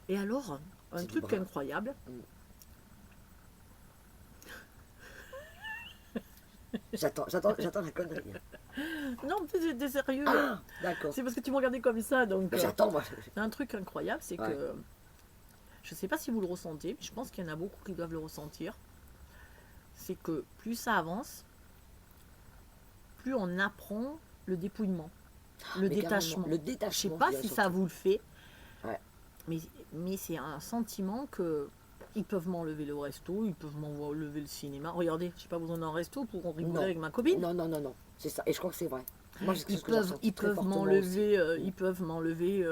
Et alors, un C'est du truc bras. incroyable, J'attends la connerie. non, mais t'es sérieux. Ah, d'accord. C'est parce que tu me regardais comme ça, donc... Mais j'attends, moi. un truc incroyable, c'est Ouais. que... Je sais pas si vous le ressentez, mais je pense qu'il y en a beaucoup qui doivent le ressentir. C'est que plus ça avance, plus on apprend le dépouillement, le Mais détachement. carrément, le Je sais détachement. pas bien si surtout. ça vous le fait, Ouais. mais c'est un sentiment que ils peuvent m'enlever le resto, ils peuvent m'enlever le cinéma. Regardez, j'ai pas besoin d'un resto pour rigoler Non. avec ma copine. Non, non, non, non. C'est ça. Et je crois que c'est vrai. Moi, c'est Ils ce que j'ai peuvent, ressenti ils très peuvent fortement m'enlever, aussi. ils peuvent m'enlever,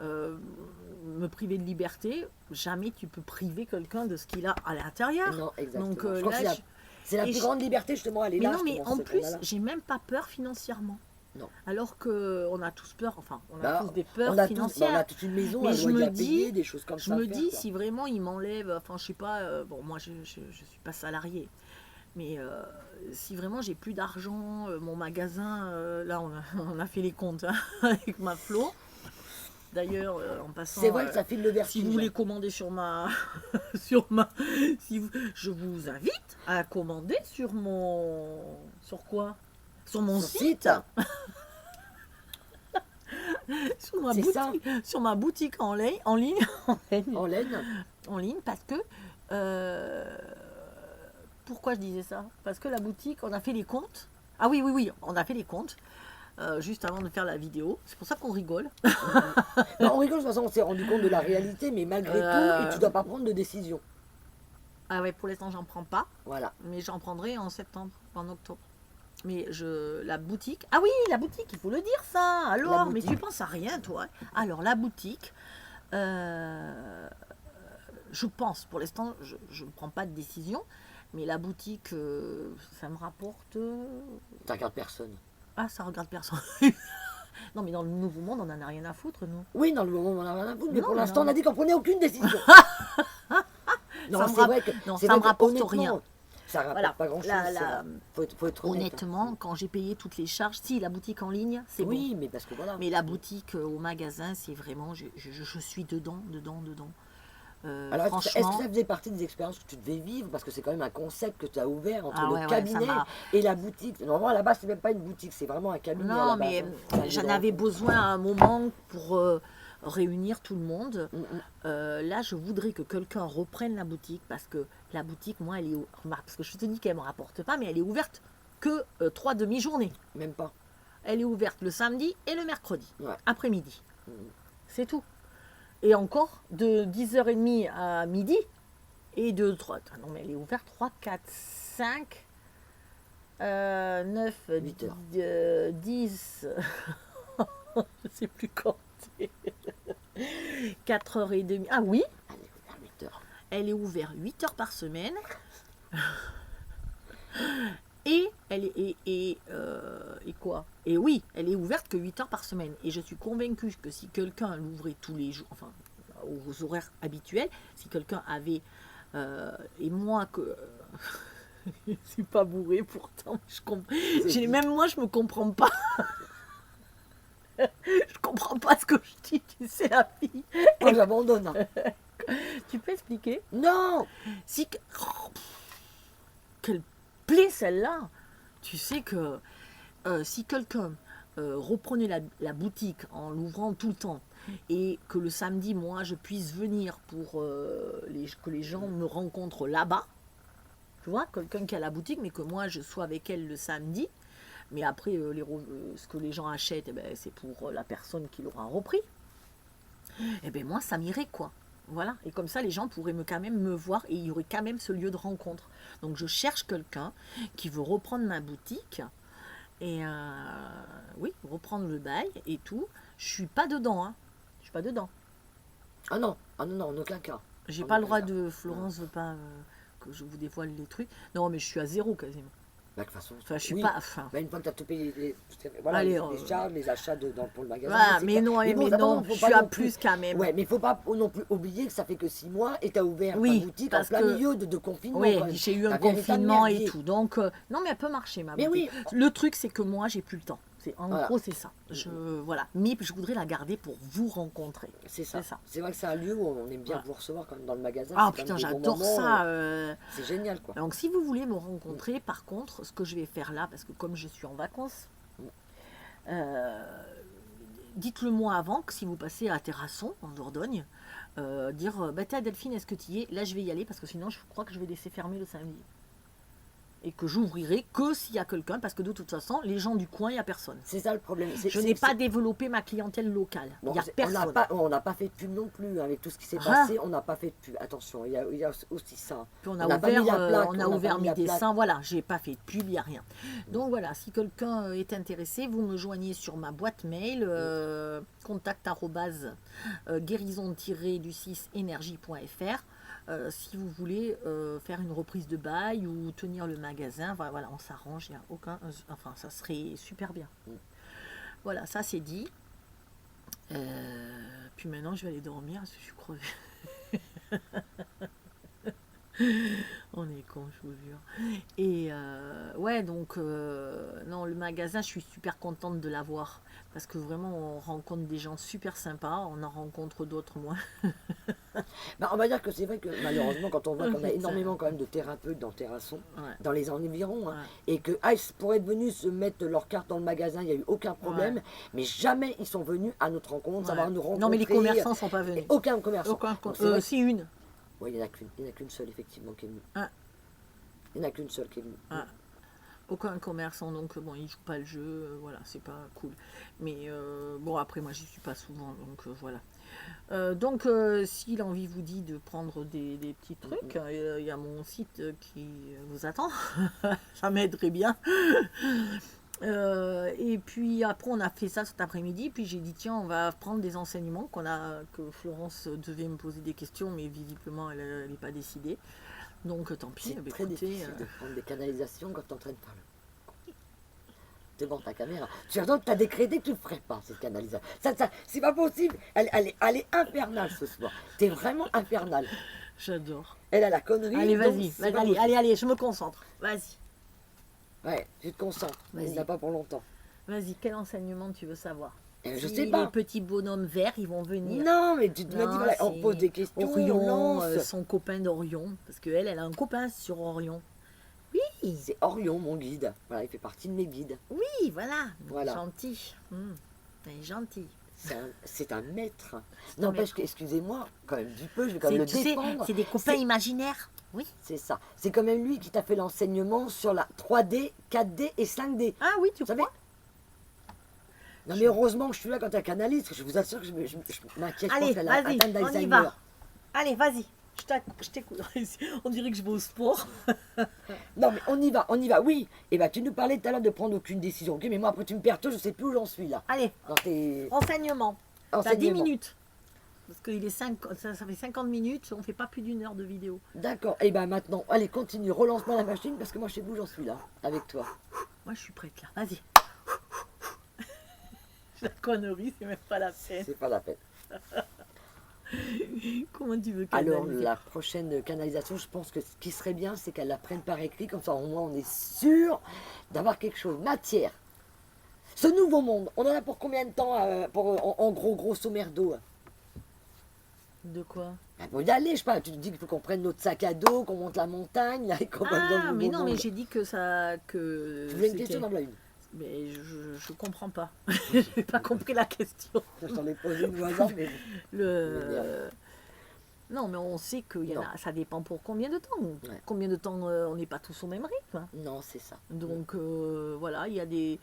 me priver de liberté. Jamais tu peux priver quelqu'un de ce qu'il a à l'intérieur. Non, exactement. Donc je crois là, que c'est la et plus je- grande liberté, justement, elle est mais là. non, mais justement, en cette plus, là. j'ai même pas peur financièrement. Non. Alors que on a tous peur, enfin, on a Bah, tous des peurs on a financières. toute une maison, Mais un je loyer me à dis- payer, des choses comme Je ça. à me faire, dis, quoi. si vraiment il m'enlève, enfin, je sais pas, bon, moi je suis pas salarié, mais si vraiment j'ai plus d'argent, mon magasin, là on a fait les comptes hein, avec ma Flo. D'ailleurs, en passant, C'est vrai que ça file le vertige. si vous voulez commander sur ma, je vous invite à commander sur sur quoi? Sur mon Sur site, site. C'est ça. sur ma boutique en ligne, En laine. en ligne parce que pourquoi je disais ça? Parce que la boutique, on a fait les comptes. Ah oui, oui, oui, on a fait les comptes juste avant de faire la vidéo. C'est pour ça qu'on rigole. Non, on rigole, de toute façon, on s'est rendu compte de la réalité, mais malgré tout, et tu dois pas prendre de décision. Ah ouais, pour l'instant, j'en prends pas, Voilà. mais j'en prendrai en septembre, en octobre. Mais la boutique. Ah oui, la boutique, il faut le dire ça. Alors, mais boutique. tu penses à rien, toi. Alors, la boutique, je pense, pour l'instant, je ne prends pas de décision, Mais la boutique, ça me rapporte... Ça regarde personne. Ah, ça regarde personne. Non, mais dans le nouveau monde, on n'en a rien à foutre, nous. Oui, dans le moment où on a rien à foutre, mais Non, pour l'instant, non. on a dit qu'on prenait aucune décision. Non, Ça me c'est vrai que non, c'est ça vrai me que, rapporte honnêtement, rien. ça rapporte Voilà. pas grand-chose. Faut être honnête. Honnêtement, quand j'ai payé toutes les charges, si la boutique en ligne, c'est bon. Oui, mais parce que voilà. Mais la boutique au magasin, c'est vraiment, je suis dedans. Alors, est-ce que Franchement, ça faisait partie des expériences que tu devais vivre? Parce que c'est quand même un concept que tu as ouvert entre ah le ouais, ça cabinet m'a... et la boutique. Normalement, à la base, c'est même pas une boutique, c'est vraiment un cabinet à la Non, base. mais Hein. C'est un lieu j'en de avais rencontre. besoin à un moment pour réunir tout le monde. Mm, Là, je voudrais que quelqu'un reprenne la boutique parce que la boutique, moi, elle est... Remarque, parce que je te dis qu'elle ne me rapporte pas, mais elle est ouverte que 3 demi-journées. Même pas. Elle est ouverte le samedi et le mercredi, Ouais. après-midi. Mm. C'est tout. Et encore, de 10h30 à midi, et de 3... Ah non, mais elle est ouverte 3, 4, 5, 9, 8 heures. 10... je ne sais plus compter. 4h30. Ah oui, Allez, vers 8 heures. elle est ouverte 8 heures par semaine. Et elle est et quoi? Et oui, elle est ouverte que 8 heures par semaine. Et je suis convaincue que si quelqu'un l'ouvrait tous les jours, enfin aux horaires habituels, si quelqu'un avait et moi que je suis pas bourrée pourtant, même moi je me comprends pas. Je comprends pas ce que je dis, tu sais la fille. Moi, j'abandonne. Hein. Tu peux expliquer? Non. Si que- oh, quelle plaie celle-là! Tu sais que si quelqu'un reprenait la boutique en l'ouvrant tout le temps et que le samedi, moi, je puisse venir pour que les gens me rencontrent là-bas, tu vois, quelqu'un qui a la boutique, mais que moi, je sois avec elle le samedi, mais après, ce que les gens achètent, eh ben, c'est pour la personne qui l'aura repris. Eh bien, moi, ça m'irait, quoi. Voilà. Et comme ça, les gens pourraient quand même me voir et il y aurait quand même ce lieu de rencontre. Donc, je cherche quelqu'un qui veut reprendre ma boutique et, oui, reprendre le bail et tout. Je suis pas dedans, hein. Je suis pas dedans. Ah non, en aucun cas. J'ai En pas le aucun droit cas. de... Florence veut pas que je vous dévoile les trucs. Non, mais je suis à zéro quasiment. Bah, de toute façon, Enfin, je suis oui. pas... Enfin, Bah, une fois que tu as tout payé, voilà, allez, les charges, les achats pour le magasin. voilà, c'est mais clair. non, bon, ça, par contre, je faut suis pas à non plus. plus quand même. Ouais, mais il faut pas non plus oublier que ça fait que 6 mois et tu as ouvert Oui, ta boutique en parce plein que- milieu de confinement. Oui, quand même. j'ai eu un Un véritable confinement et merdier. tout. Donc, non, mais elle peut marcher, ma Mais boutique. oui. Le truc, c'est que moi, j'ai plus le temps. En Voilà. gros, c'est ça. Voilà. Mais je voudrais la garder pour vous rencontrer. C'est ça. C'est ça. C'est vrai que c'est un lieu où on aime bien Voilà. vous recevoir quand même dans le magasin. Ah c'est quand putain, même des bons j'adore moments, ça. C'est génial quoi. Donc, si vous voulez me rencontrer, par contre, ce que je vais faire là, parce que comme je suis en vacances, dites-le moi avant que si vous passez à Terrasson, en Dordogne, dire bah, t'as Delphine, est-ce que tu y es? Là, je vais y aller parce que sinon, je crois que je vais laisser fermer le samedi. Et que j'ouvrirai que s'il y a quelqu'un, parce que de toute façon, les gens du coin, il n'y a personne. C'est ça le problème. Je n'ai pas développé ma clientèle locale. Il Bon, n'y a personne. on n'a pas fait de pub non plus. Avec tout ce qui s'est Ah. passé, on n'a pas fait de pub. Attention, il y a aussi ça. Puis On n'a pas mis la plaque, on on a n'a ouvert pas mis la mes plaque. dessins, voilà, j'ai pas fait de pub, il n'y a rien. Donc voilà, si quelqu'un est intéressé, vous me joignez sur ma boîte mail, contact@guérison-du6énergie.fr. Si vous voulez faire une reprise de bail ou tenir le magasin, voilà, on s'arrange, il n'y a aucun... Enfin, ça serait super bien. Voilà, ça c'est dit. Puis maintenant, je vais aller dormir parce que je suis crevée. On est con, je vous jure. Et ouais, donc, non, le magasin, je suis super contente de l'avoir. Parce que vraiment, on rencontre des gens super sympas, on en rencontre d'autres moins. Bah, on va dire que c'est vrai que malheureusement, quand on voit qu'on a Putain. énormément quand même de thérapeutes dans Terrasson, Ouais. dans les environs, hein, Ouais. et que ils pourraient être venus se mettre leur carte dans le magasin, il n'y a eu aucun problème, Ouais. mais jamais ils sont venus à notre rencontre, savoir Ouais. nous rencontrer. Non, mais les commerçants sont pas Et venus. aucun commerçant. Aucun Donc, c'est vrai si une. Ouais, il n'y en a qu'une seule effectivement qui est venue. Ah. Il n'y en a qu'une seule qui est venue. Ah. Aucun commerçant, donc bon, ils jouent pas le jeu, voilà, c'est pas cool. Mais bon, après, moi, j'y suis pas souvent, donc voilà. Donc, si l'envie vous dit de prendre des petits trucs, il y a mon site qui vous attend. Ça m'aiderait bien. Et puis après, on a fait ça cet après-midi. Puis j'ai dit, tiens, on va prendre des enseignements que Florence devait me poser des questions, mais visiblement, elle n'est pas décidée. Donc tant pis, C'est bah, très écoutez, difficile de prendre des canalisations quand tu es en train de faire le... devant ta caméra. Tu as décrété que tu ne le ferais pas, cette canalisation. C'est pas possible. Elle est infernale ce soir. T'es vraiment infernale. j'adore. Elle a la connerie. Allez, donc vas-y, c'est pas allez, possible. allez, je me concentre. Vas-y, Ouais, tu te concentres. Vas-y. Il n'a pas pour longtemps. vas-y, quel enseignement tu veux savoir? Je Si sais pas. les petits bonhommes verts, ils vont venir. Non, mais tu te m'as dit, Non, voilà, on c'est pose des questions, Orion, on lance. son copain d'Orion, parce qu'elle, elle a un copain sur Orion. Oui, C'est Orion, mon guide. Voilà, il fait partie de mes guides. oui, voilà, Voilà. gentil. Elle est gentille. C'est un maître. N'empêche que, excusez-moi, quand même du peu, je vais quand même C'est, le tu sais, défendre. c'est des copains C'est- imaginaires. Oui. C'est ça. C'est quand même lui qui t'a fait l'enseignement sur la 3D, 4D et 5D. Ah oui, tu Vous savez? crois? Non mais heureusement que je suis là quand tu canalise, parce que je vous assure que je m'inquiète pas Allez, qu'elle a vas-y, atteint on y d'Alzheimer. va. Allez, vas-y. Je t'écoute. On dirait que je vais au sport. Non mais on y va, oui. Et bah tu nous parlais tout à l'heure de prendre aucune décision, ok, mais moi après tu me perds, je sais plus où j'en suis là. Allez, Dans tes enseignement. T'as 10 enseignements. minutes. Parce qu'il est 5, ça fait 50 minutes, on fait pas plus d'une heure de vidéo. D'accord, et bah maintenant, allez continue, relance-moi la machine parce que moi je sais plus où j'en suis là, avec toi. Moi, je suis prête là. Vas-y. La connerie, c'est même pas la peine. C'est pas la peine. Comment tu veux Alors canaliser? la prochaine canalisation, je pense que ce qui serait bien, c'est qu'elle la prenne par écrit, comme ça au moins on est sûr d'avoir quelque chose. Matière. Ce nouveau monde, on en a pour combien de temps en gros, grosso merdo? De quoi? Pour y aller, je sais pas, tu te dis qu'il faut qu'on prenne notre sac à dos, qu'on monte la montagne, là, et qu'on va dans le Ah, nouveau mais non, mais monde. j'ai dit que ça. Que Je voulais une c'était- question dans la une. Mais je comprends pas. J'ai pas compris la question. Je t'en ai posé une au hasard, mais Le... Non, mais on sait que Non. ça dépend pour combien de temps. Ouais. Combien de temps on n'est pas tous au même rythme. non, c'est ça. Donc voilà, il y a des.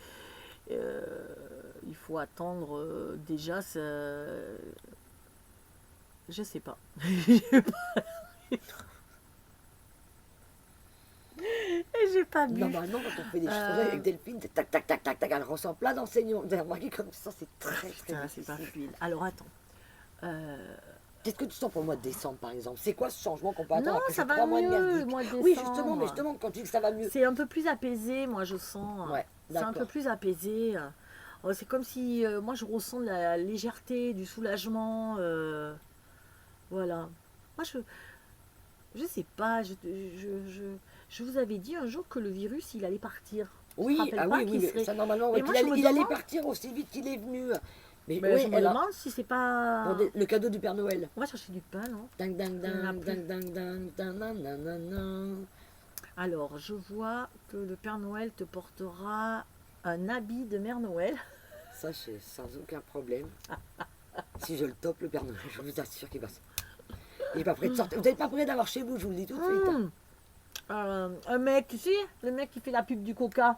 Il faut attendre déjà. Je sais pas. J'ai pas bu. Normalement, quand on fait des choses Euh. avec Delphine, c'est tac, tac, tac, tac, tac, elle ressent plein d'enseignants. Vous avez remarqué comme ça, c'est très, très Putain, c'est pas difficile. fluide. Alors attends. Qu'est-ce que tu sens pour le mois de décembre, par exemple? C'est quoi ce changement qu'on peut attendre Non, après ça ces va 3 mois de mieux, merdique? le mois de Oui, décembre. justement, mais justement, quand tu dis que ça va mieux. C'est un peu plus apaisé, moi je sens. Ouais, C'est un peu d'accord. plus apaisé. C'est comme si moi je ressens de la légèreté, du soulagement. Voilà. Moi je sais pas. Je vous avais dit un jour que le virus il allait partir. Tu te Oui, rappelles ah pas oui, qu'il oui, serait- ça normalement, Et ouais, moi, qu'il je me il allait demande- partir aussi vite qu'il est venu. Mais Ben, oui, je me elle a- demande si c'est pas. pour le cadeau du Père Noël. On va chercher du pain, non? Ding, ding, Il y en a ding, plus. ding, ding, ding, ding, ding, ding, ding, ding. Alors, je vois que le Père Noël te portera un habit de Mère Noël. Ça, c'est sans aucun problème. Si je le top, le Père Noël, je vous assure qu'il va se... Il n'est pas prêt de sortir. Vous n'êtes pas prêt d'avoir chez vous, je vous le dis tout de suite. Mmh. Un mec, tu sais, le mec qui fait la pub du Coca,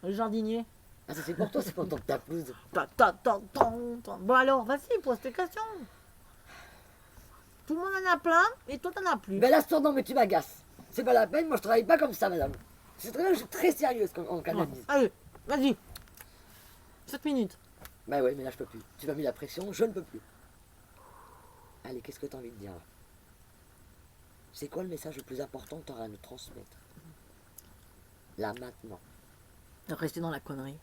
le jardinier. Ah, ça c'est pour toi, c'est pendant que ta pelouse. Bon alors, vas-y, pose tes questions. Tout le monde en a plein et toi t'en as plus. Ben là, non, mais tu m'agaces. C'est pas la peine, moi je travaille pas comme ça, madame. C'est très, je suis très sérieuse en canalise. Allez, vas-y. 7 minutes. Ben ouais, mais là je peux plus. Tu m'as mis la pression, je ne peux plus. Allez, qu'est-ce que tu as envie de dire là? C'est quoi le message le plus important que tu auras à nous transmettre? Là, maintenant. Rester dans la connerie.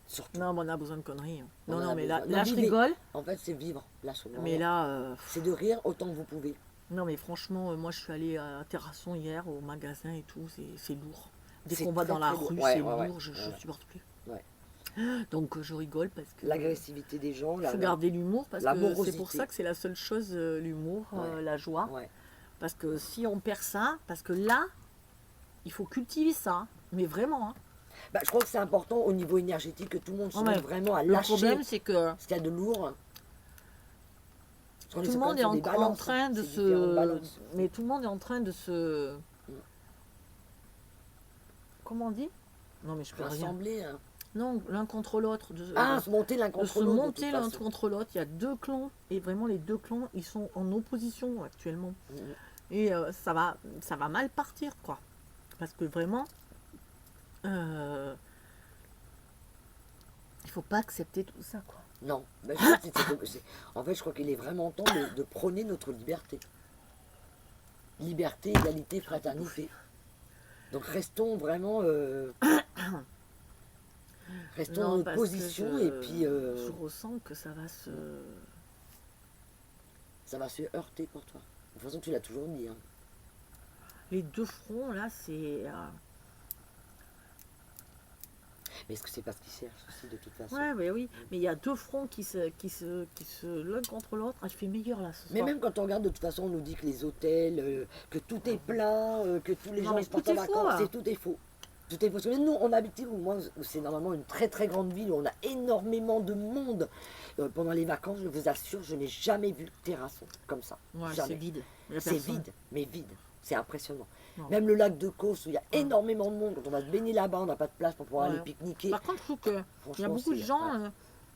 Surtout. Non, mais on a besoin de conneries. hein. On Non, en non, a mais là, besoin. là Non, je vivez. rigole. En fait, c'est vivre, là, ce moment. Mais là, C'est de rire autant que vous pouvez. non, mais franchement, moi je suis allée à Terrasson hier au magasin et tout, c'est lourd. Dès C'est qu'on va très, dans la très lourd. rue, Ouais, c'est ouais, ouais. lourd, je Ouais. supporte plus. Ouais. Donc je rigole parce que. L'agressivité des gens, Il faut garder l'humour parce que c'est l'amorosité. pour ça que c'est la seule chose, l'humour, Ouais. la joie. Ouais. Parce que si on perd ça, parce que là, il faut cultiver ça, mais vraiment. hein. Bah, je crois que c'est important au niveau énergétique que tout le monde se Ouais. mette vraiment à Le lâcher problème, c'est que ce qu'il y a de lourd. Parce qu'on tout le quand monde même est sur en, des balances, train de c'est différentes se. balances. Mais tout le monde est en train de se. Mm. Comment on dit? Non, mais je peux rien. Rassembler. Hein. Non, l'un contre l'autre. Ah, se monter l'un de contre se l'autre. de monter toute l'un façon. contre l'autre. Il y a deux clans, et vraiment les deux clans, ils sont en opposition actuellement. Mhm. Et ça va mal partir, quoi. Parce que vraiment, il faut pas accepter tout ça, quoi. Non, ben, je crois que en fait, je crois qu'il est vraiment temps de prôner notre liberté. liberté, égalité, fraternité. Donc restons vraiment, restons dans Non, notre parce position que et puis je ressens que ça va se... ça va se heurter pour toi. De toute façon, tu l'as toujours dit. Hein. Les deux fronts, là, c'est... Mais est-ce que c'est pas ce qu'ils cherchent aussi de toute façon? Ouais, ouais, oui. Mais il y a deux fronts qui se l'un contre l'autre. Ah, je fais meilleur, là, ce Mais soir. même quand on regarde, de toute façon, on nous dit que les hôtels, que tout est plein, que tous les Non, gens mais se partent tout en est faux, vacances, là. tout est faux. Tout est faux. Parce que nous, on habite où moi, c'est normalement une très très grande ville où on a énormément de monde. Pendant les vacances, je vous assure, je n'ai jamais vu le terrasson comme ça. Ouais, c'est Jamais. vide. Il y a C'est personne. vide, mais vide. C'est impressionnant. Non. Même le lac de Causse où il y a énormément de monde, quand on va se baigner là-bas, on n'a pas de place pour pouvoir Ouais. aller pique-niquer. Par contre, je trouve qu'il y a Franchement, beaucoup de c'est- gens ouais.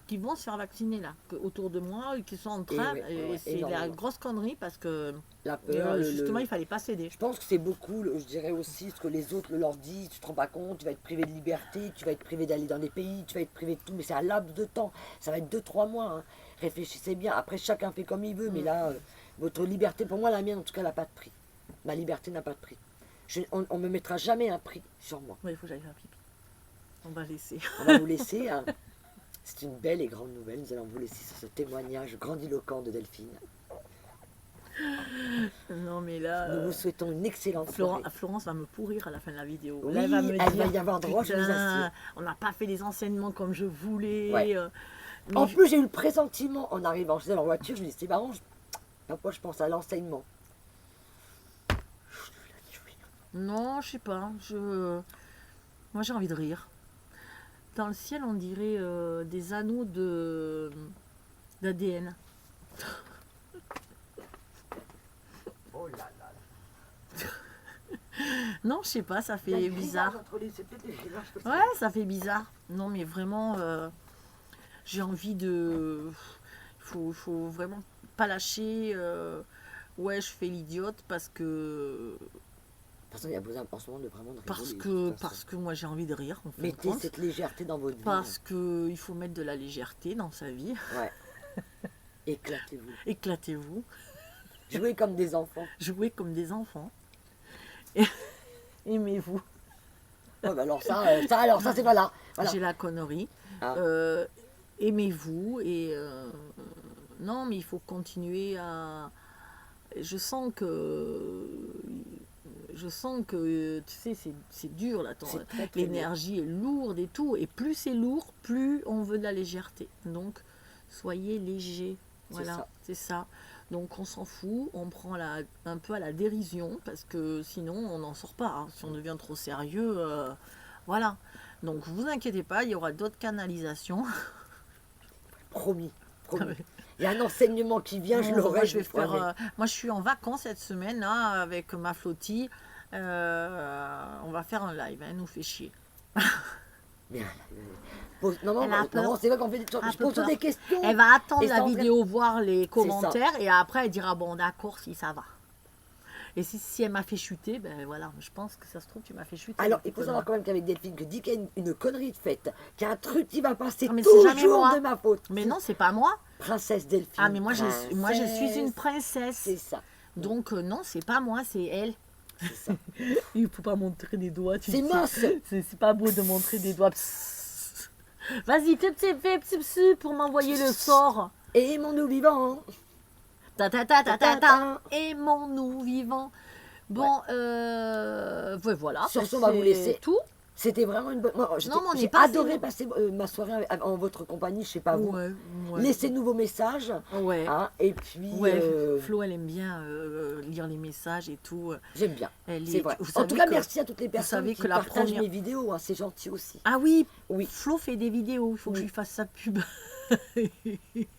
qui vont se faire vacciner, là, autour de moi, et qui sont en train. ouais, Et ouais, c'est la énormément. grosse connerie parce que, La peur, justement, il fallait pas céder. Je pense que c'est beaucoup, je dirais aussi, ce que les autres leur disent, tu te rends pas compte, tu vas être privé de liberté, tu vas être privé d'aller dans des pays, tu vas être privé de tout, mais c'est un laps de temps, ça va être 2-3 mois. Hein. Réfléchissez bien, après chacun fait comme il veut, mais là, votre liberté, pour moi la mienne en tout cas, n'a pas de prix. Ma liberté n'a pas de prix. On ne me mettra jamais un prix sur moi. Ouais, il faut que j'aille faire pipi. On va laisser. On va vous laisser, hein. C'est une belle et grande nouvelle, nous allons vous laisser sur ce témoignage grandiloquent de Delphine. Non, mais là, Nous vous souhaitons une excellente soirée. Florence va me pourrir à la fin de la vidéo. Oui, Là, elle va me elle dire, va y avoir droit, je vous putain, assure. on n'a pas fait les enseignements comme je voulais. Ouais. Mais En plus, j'ai eu le pressentiment en arrivant chez elle en voiture, je me dis, c'est marrant, pourquoi je pense à l'enseignement. non, je sais pas. Moi, j'ai envie de rire. Dans le ciel, on dirait des anneaux d'ADN. Oh là là. Non, je sais pas, ça fait bizarre. Ouais, ça fait bizarre. Non, mais vraiment, j'ai envie de... faut vraiment pas lâcher. Ouais, je fais l'idiote parce que... De toute façon, il y a besoin en ce moment de vraiment de Parce rigoler, que moi, j'ai envie de rire. En fin de Mettez compte. cette légèreté dans votre vie. Parce qu'il faut mettre de la légèreté dans sa vie. Ouais. Éclatez-vous. Éclatez-vous. Jouez comme des enfants. Jouez comme des enfants. Aimez-vous. Oh, bah alors ça c'est pas là. Voilà. J'ai la connerie. Ah. Aimez-vous et non, mais il faut continuer à. Je sens que tu sais, c'est dur là. C'est très, très L'énergie est lourde et tout. Et plus c'est lourd, plus on veut de la légèreté. Donc, soyez léger. Voilà, c'est ça. Donc on s'en fout, on prend un peu à la dérision parce que sinon on n'en sort pas. Hein. Si on devient trop sérieux, voilà. Donc vous inquiétez pas, il y aura d'autres canalisations. Promis, promis. Il y a un enseignement qui vient, je l'aurai. Moi je suis en vacances cette semaine là, avec ma flottille. On va faire un live, elle nous fait chier. Bien. Non, c'est vrai qu'on fait je pose des questions. Elle va attendre et la vidéo, voir les commentaires et après elle dira bon d'accord si ça va. Et si elle m'a fait chuter, ben voilà, je pense que ça se trouve tu m'as fait chuter. Alors il faut savoir quand même qu'avec Delphine, que dès qu'il y a une connerie de faite, qu'il y a un truc qui va passer mais c'est jamais toujours moi. de ma faute. Mais non, c'est pas moi. Princesse Delphine. Ah mais moi je suis une princesse. C'est ça. Donc non, c'est pas moi, c'est elle. C'est ça. Il faut pas montrer des doigts. C'est moche. C'est pas beau de montrer des doigts. Vas-y, fais pour m'envoyer le sort. Aimons-nous vivants. Aimons-nous vivants. Bon, voilà. Sur ce, on va vous laisser. Tout. C'était vraiment une bonne. Moi, j'ai pas adoré passer ma soirée en votre compagnie, je sais pas vous. Ouais. Laissez-nous vos messages. Ouais. Hein, et puis. Flo, elle aime bien lire les messages et tout. J'aime bien. C'est vrai. Vous En tout cas, savez merci à toutes les personnes qui partagent mes vidéos. Hein, c'est gentil aussi. Ah oui, Oui. Flo fait des vidéos. Il faut que je lui fasse sa pub.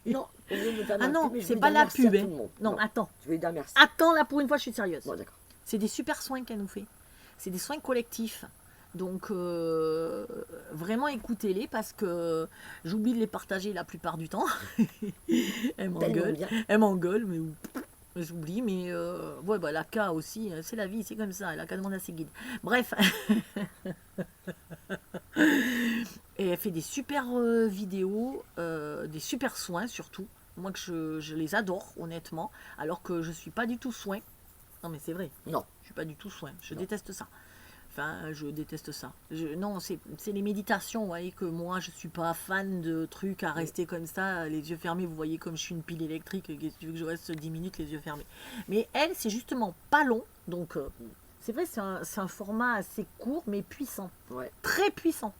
Non, au lieu de me faire Ah ma non, pub, mais je c'est veux pas dire la merci à pub. tout le monde. Non, attends. Je vais lui dire merci. Attends, là, pour une fois, je suis sérieuse. Bon, d'accord. C'est des super soins qu'elle nous fait. C'est des soins collectifs. Donc, vraiment écoutez-les parce que j'oublie de les partager la plupart du temps. Elle m'engueule. Elle m'engueule, mais j'oublie. Mais ouais, bah, la K aussi, c'est la vie, c'est comme ça. Elle a qu'à demander à ses guides. Bref. Et elle fait des super vidéos, des super soins surtout. Moi, que je les adore, honnêtement. Alors que je ne suis pas du tout soin. Non, mais c'est vrai. Non. Je suis pas du tout soin. Je Non. déteste ça. Enfin, je déteste ça. Non, c'est les méditations, vous voyez, que moi, je suis pas fan de trucs à rester comme ça, les yeux fermés. Vous voyez comme je suis une pile électrique, qu'est-ce que tu veux que je reste 10 minutes les yeux fermés. Mais elle, c'est justement pas long, donc c'est vrai, c'est un format assez court, mais puissant. Ouais. Très puissant.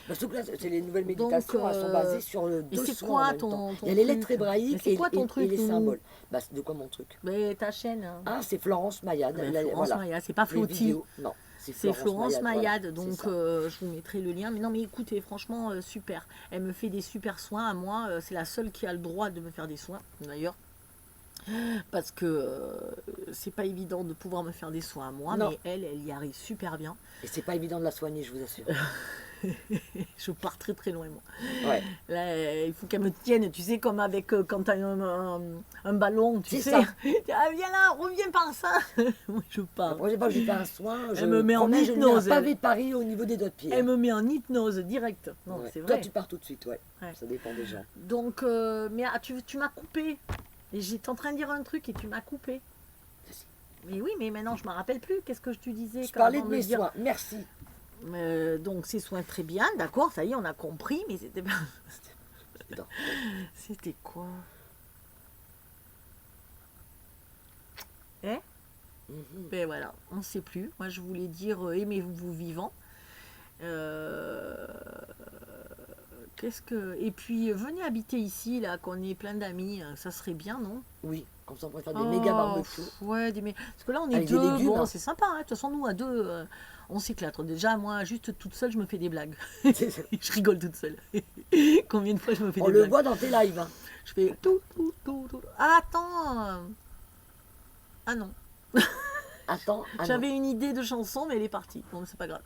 Parce que là, c'est les nouvelles méditations, Donc, elles sont basées sur le et deux c'est soins quoi en même ton- temps. ton Il y a les truc lettres hébraïques Mais c'est quoi ton truc, les Nounou symboles. Bah, c'est de quoi mon truc? Mais ta chaîne, hein. Ah, c'est Florence Mayad. Ben, Là, Florence voilà. Mayad, c'est pas Les Flotti. vidéos. Non, C'est Florence Mayad, voilà. donc C'est ça. je vous mettrai le lien. Mais non, mais écoutez, franchement, super. Elle me fait des super soins à moi. C'est la seule qui a le droit de me faire des soins, d'ailleurs. Parce que c'est pas évident de pouvoir me faire des soins à moi, Non. mais elle y arrive super bien. Et c'est pas évident de la soigner, je vous assure. Je pars très très loin, moi. Ouais. Là, il faut qu'elle me tienne, tu sais, comme avec quand t'as un ballon, tu C'est sais. ça. Ah, viens là, reviens par ça. Moi, je La pars. prochaine fois que je fais un soin, je me met en promets, je mets un hypnose, pavé de Paris au niveau des doigts de pied. Elle me met en hypnose direct. Non, Ouais. c'est Toi, vrai. tu pars tout de suite, ouais. Ouais. Ça dépend des gens. Donc, mais tu m'as coupé. Et j'étais en train de dire un truc et tu m'as coupé. Mais oui, mais maintenant je me rappelle plus. Qu'est-ce que tu disais Je parlais avant de mes dire- soins. Merci. Donc, ces soins très bien, d'accord, ça y est, on a compris, mais c'était pas. Non. C'était quoi? Eh? Mhm. Ben voilà, on ne sait plus. Moi, je voulais dire aimez-vous vivant. Qu'est-ce que. Et puis, venez habiter ici, là, qu'on ait plein d'amis. Ça serait bien, non? Oui, comme ça on pourrait faire des méga barbecues. Ouais, parce que là, on est Avec des deux. légumes, Bon, hein. c'est sympa, hein. De toute façon, nous, à deux, on s'éclate. Déjà, moi, juste toute seule, je me fais des blagues. Je rigole toute seule. Combien de fois je me fais On des le blagues? voit dans tes lives. Hein. Je fais tout, tout, tout, tout. Ah, attends. Ah non. Attends, ah non. J'avais une idée de chanson, mais elle est partie. Bon, c'est pas grave.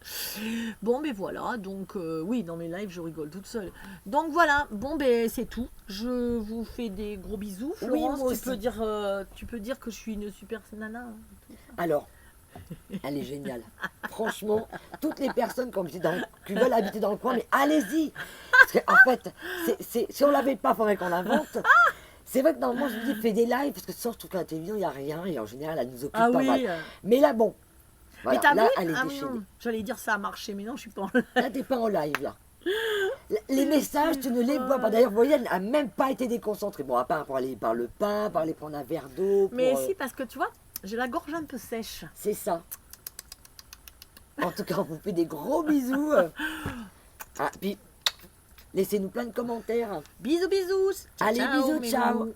Bon, ben voilà. Donc, oui, dans mes lives, je rigole toute seule. Donc voilà. Bon, ben c'est tout. Je vous fais des gros bisous. Oui, Florence, moi tu peux aussi. dire que je suis une super nana, hein, tout ça. Alors, elle est géniale. Franchement, toutes les personnes comme je dis, qui veulent habiter dans le coin, mais allez-y. Parce qu'en fait, si on l'avait pas, il faudrait qu'on l'invente. C'est vrai que normalement, je vous dis, fais des lives, parce que ça, je trouve qu'à la télévision, il n'y a rien, et en général, elle nous occupe Ah pas oui. mal. Mais là, bon, voilà, Mais t'as là, vu? elle est Ah, déchaînée. non. J'allais dire ça a marché, mais non, je suis pas en Là, t'es pas en live, là. Les messages, tu ne les vois pas. D'ailleurs, vous voyez, elle n'a même pas été déconcentrée. Bon, à part pour aller par le pain, par aller prendre un verre d'eau. Mais pour, si, parce que tu vois, j'ai la gorge un peu sèche. C'est ça. En tout cas, on vous fait des gros bisous. Ah, puis, laissez-nous plein de commentaires. Bisous, bisous. Ciao, Allez, ciao, bisous, mes ciao. loulous.